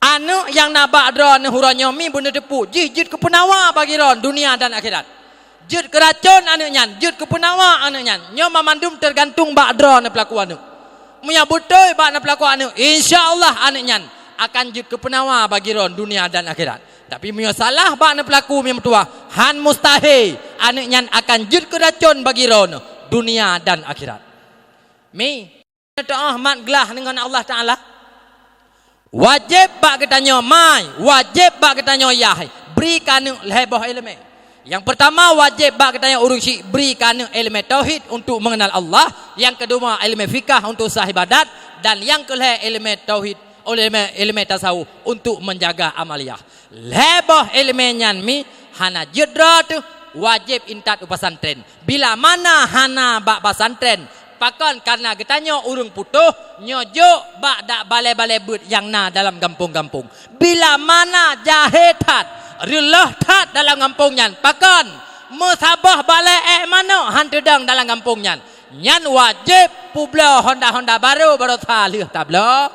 Anu yang nabak dro ni uranyo mi bunda tepu jih jit kepenawa bagi ron dunia dan akhirat. Jit keracun anu nyan jit kepenawa anu nyan nyo mamandum tergantung bak dro ni pelaku anu. Muya betul bak nak pelaku anu insyaallah anu nyan akan jut kepenawa bagi ron dunia dan akhirat. Tapi muya salah bak nak pelaku mi metua han mustahil anu nyan akan jut keracun bagi ron dunia dan akhirat. Mi doa mat gelah dengan Allah Taala. Wajib bak ketanyo mai, wajib bak ketanyo yah. Berikan leboh ilmu. Yang pertama wajib bak katanya urung syik berikan ilmu tauhid untuk mengenal Allah, yang kedua ilmu fikah untuk sah ibadat, dan yang kelima ilmu tauhid oleh ilmu tasawuf untuk menjaga amaliyah. Leboh ilmu nyan mi hana jedra tu wajib intat pesantren. Bila mana hana bak pesantren pakan karena katanya urung putuh nyojo bak dak balai-balai but yang na dalam kampung-kampung. Bila mana jahetat relah tat dalam kampung nyan pakan musabah balai mana hantedang dalam kampung nyan nyan wajib publo Honda baru salih tablo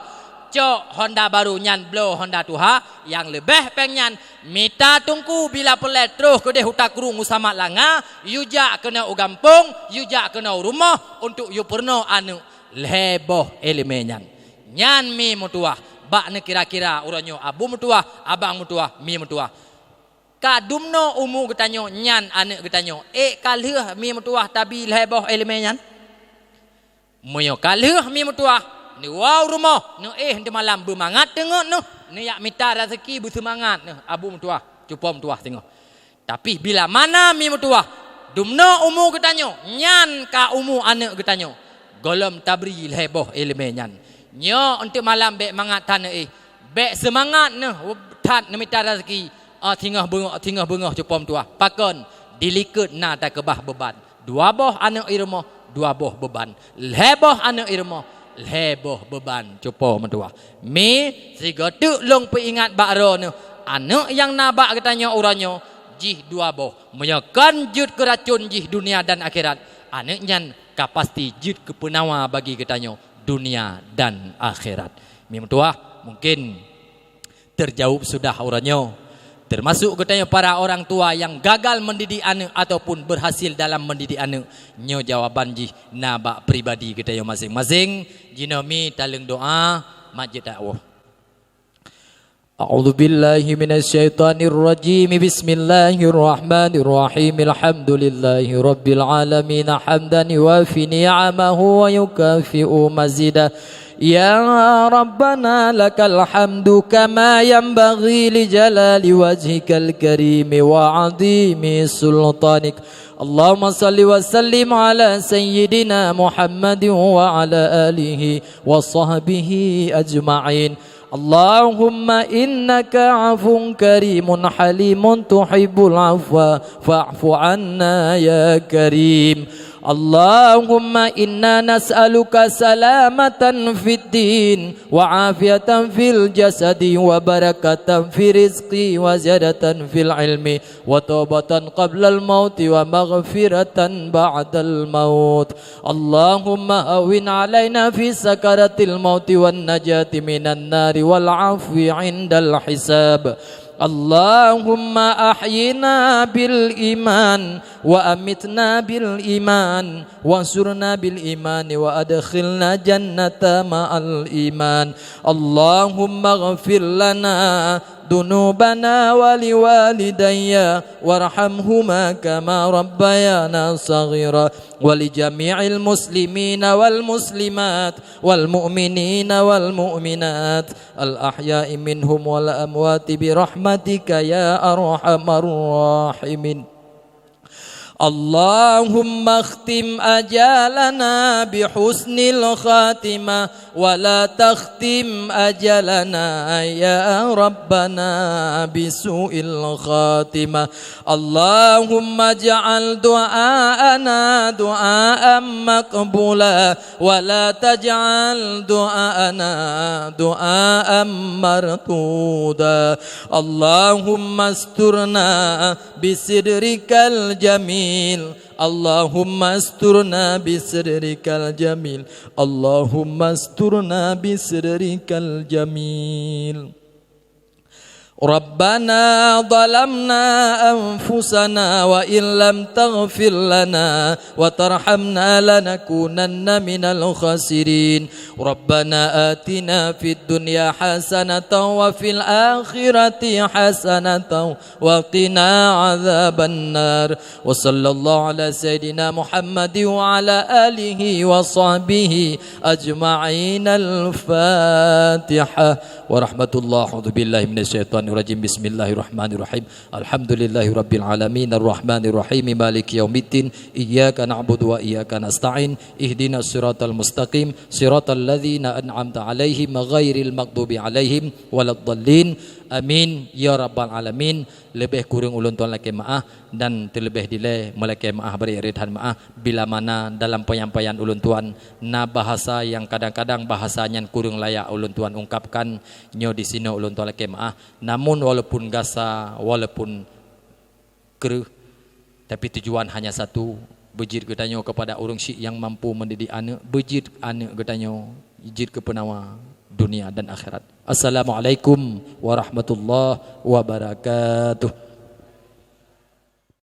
cok Honda baru nyan blo Honda tuha yang lebih pengen mita tungku bila pelet terus ke deh hutak kurung usamat langa yuja kena ugampung yuja kena rumah untuk yu perno anu leboh elemenyan nyan mi mutuah bak ne kira-kira uranyo abu mutuah abang mutuah mi mutuah kadumno umu getanyo nyan anak getanyo kalih mi mutuah tabi leboh elemen nyan moyo kalih mi mutuah ni wow rumah no di malam bermangat tengok no ni yak minta rezeki bersemangat no abu mutuah cupa mutuah tengok tapi bila mana mi mutuah dumno umu getanyo nyan ka umu anak getanyo golom tabri leboh elemen nyan nyo untuk malam bek mangat tan bek semangat no tat no minta rezeki tingah bengah cupom tua pakon dilikut na tak kebah beban 2 boh anak irmo 2 boh beban leboh anak irmo leboh beban cupo mentua mi siga tu long peingat bakro nu anak yang nabak katanya uranyo jih dua boh menyakan jut keracun jih dunia dan akhirat anaknya kapasti jut ke penawa bagi ketanyo dunia dan akhirat. Mim tua mungkin terjawab sudah uranyo. Termasuk katanya para orang tua yang gagal mendidik anak ataupun berhasil dalam mendidik anak. Nyo jawaban jih nabak pribadi katanya masing-masing. Jinomi taleng doa majid dakwah. A'udzu billahi minasyaitonir rajim. Bismillahirrahmanirrahim. Alhamdulillahi rabbil alamin hamdan yuwafi ni'amahu wa yukafi'u mazidah. Ya Rabbana lakal hamdu kama yanbaghi li jalali wajhikal karim wa 'azimi sultanik. Allahumma salli wa sallim ala sayyidina Muhammadin wa ala alihi wa sahbihi ajma'in. Allahumma innaka 'afuwun karimun halimun tuhibbul 'afwa fa'fu 'anna ya karim. Allahumma inna nas'aluka salamatan fid din wa afiatan fil jasadi wa barakatan fi rizqi wa ziyadatan fil ilmi wa taubatan qabla al mauti wa maghfiratan ba'dal maut. Allahumma awin alaina fi sakaratil mauti wan najati minan nari wal afwi 'indal hisab. Allahumma ahyina bil iman wa amitna bil iman wansurna bil iman wa adkhilna jannata ma'al iman. Allahumma ghfir lana dunubana wa liwalidayya warhamhuma kama rabbayana saghira wa li jami'il muslimina wal muslimat wal mu'minina wal mu'minat al ahya'i minhum wal amwati bi rahmatika ya arhamar rahimin. Allahumma akhtim ajalana bihusnil khatimah wa la takhtim ajalana ya Rabbana bisu'il khatimah. Allahumma ja'al du'aana du'aan maqbula wa la taj'al du'aana du'aan martuda. Allahumma asturna bisidrikal jamil. Allahumma asturna bisirrikal jamil. Allahumma asturna bisirrikal jamil. Rabbana zalamna anfusana wa in lam taghfir lana wa tarhamna lanakunanna minal khasirin. Rabbana atina fid dunya hasanatan wa fil akhirati hasanatan wa qina adzaban nar. Wa sallallahu ala sayidina Muhammadin wa ala alihi wa sahbihi ajma'in. Al-Fatihah. Wa rahmatullah. A'udzu billahi minasyaitonir rajim. Bismillahirrahmanirrahim. Alhamdulillahi rabbil alamin arrahmanir rahim maliki yaumiddin. Iyyaka na'budu wa iyyaka nasta'in. Ihdinas siratal mustaqim siratal ladzina an'amta 'alaihim ghairil maghdubi 'alaihim waladdallin. Amin ya rabbal alamin. Lebih kurang ulun tuan laki maaf dan terlebih dile melaki maaf beri iritan maaf bila mana dalam penyampaian ulun tuan na bahasa yang kadang-kadang bahasanya kurang layak ulun tuan ungkapkan nyo di sini ulun tuan laki maaf. Namun walaupun gasa walaupun keruh tapi tujuan hanya satu, bejir getanyo kepada orang syik yang mampu mendidik anak, bejir anak getanyo jid ke penawa dunia dan akhirat. Assalamualaikum warahmatullahi wabarakatuh.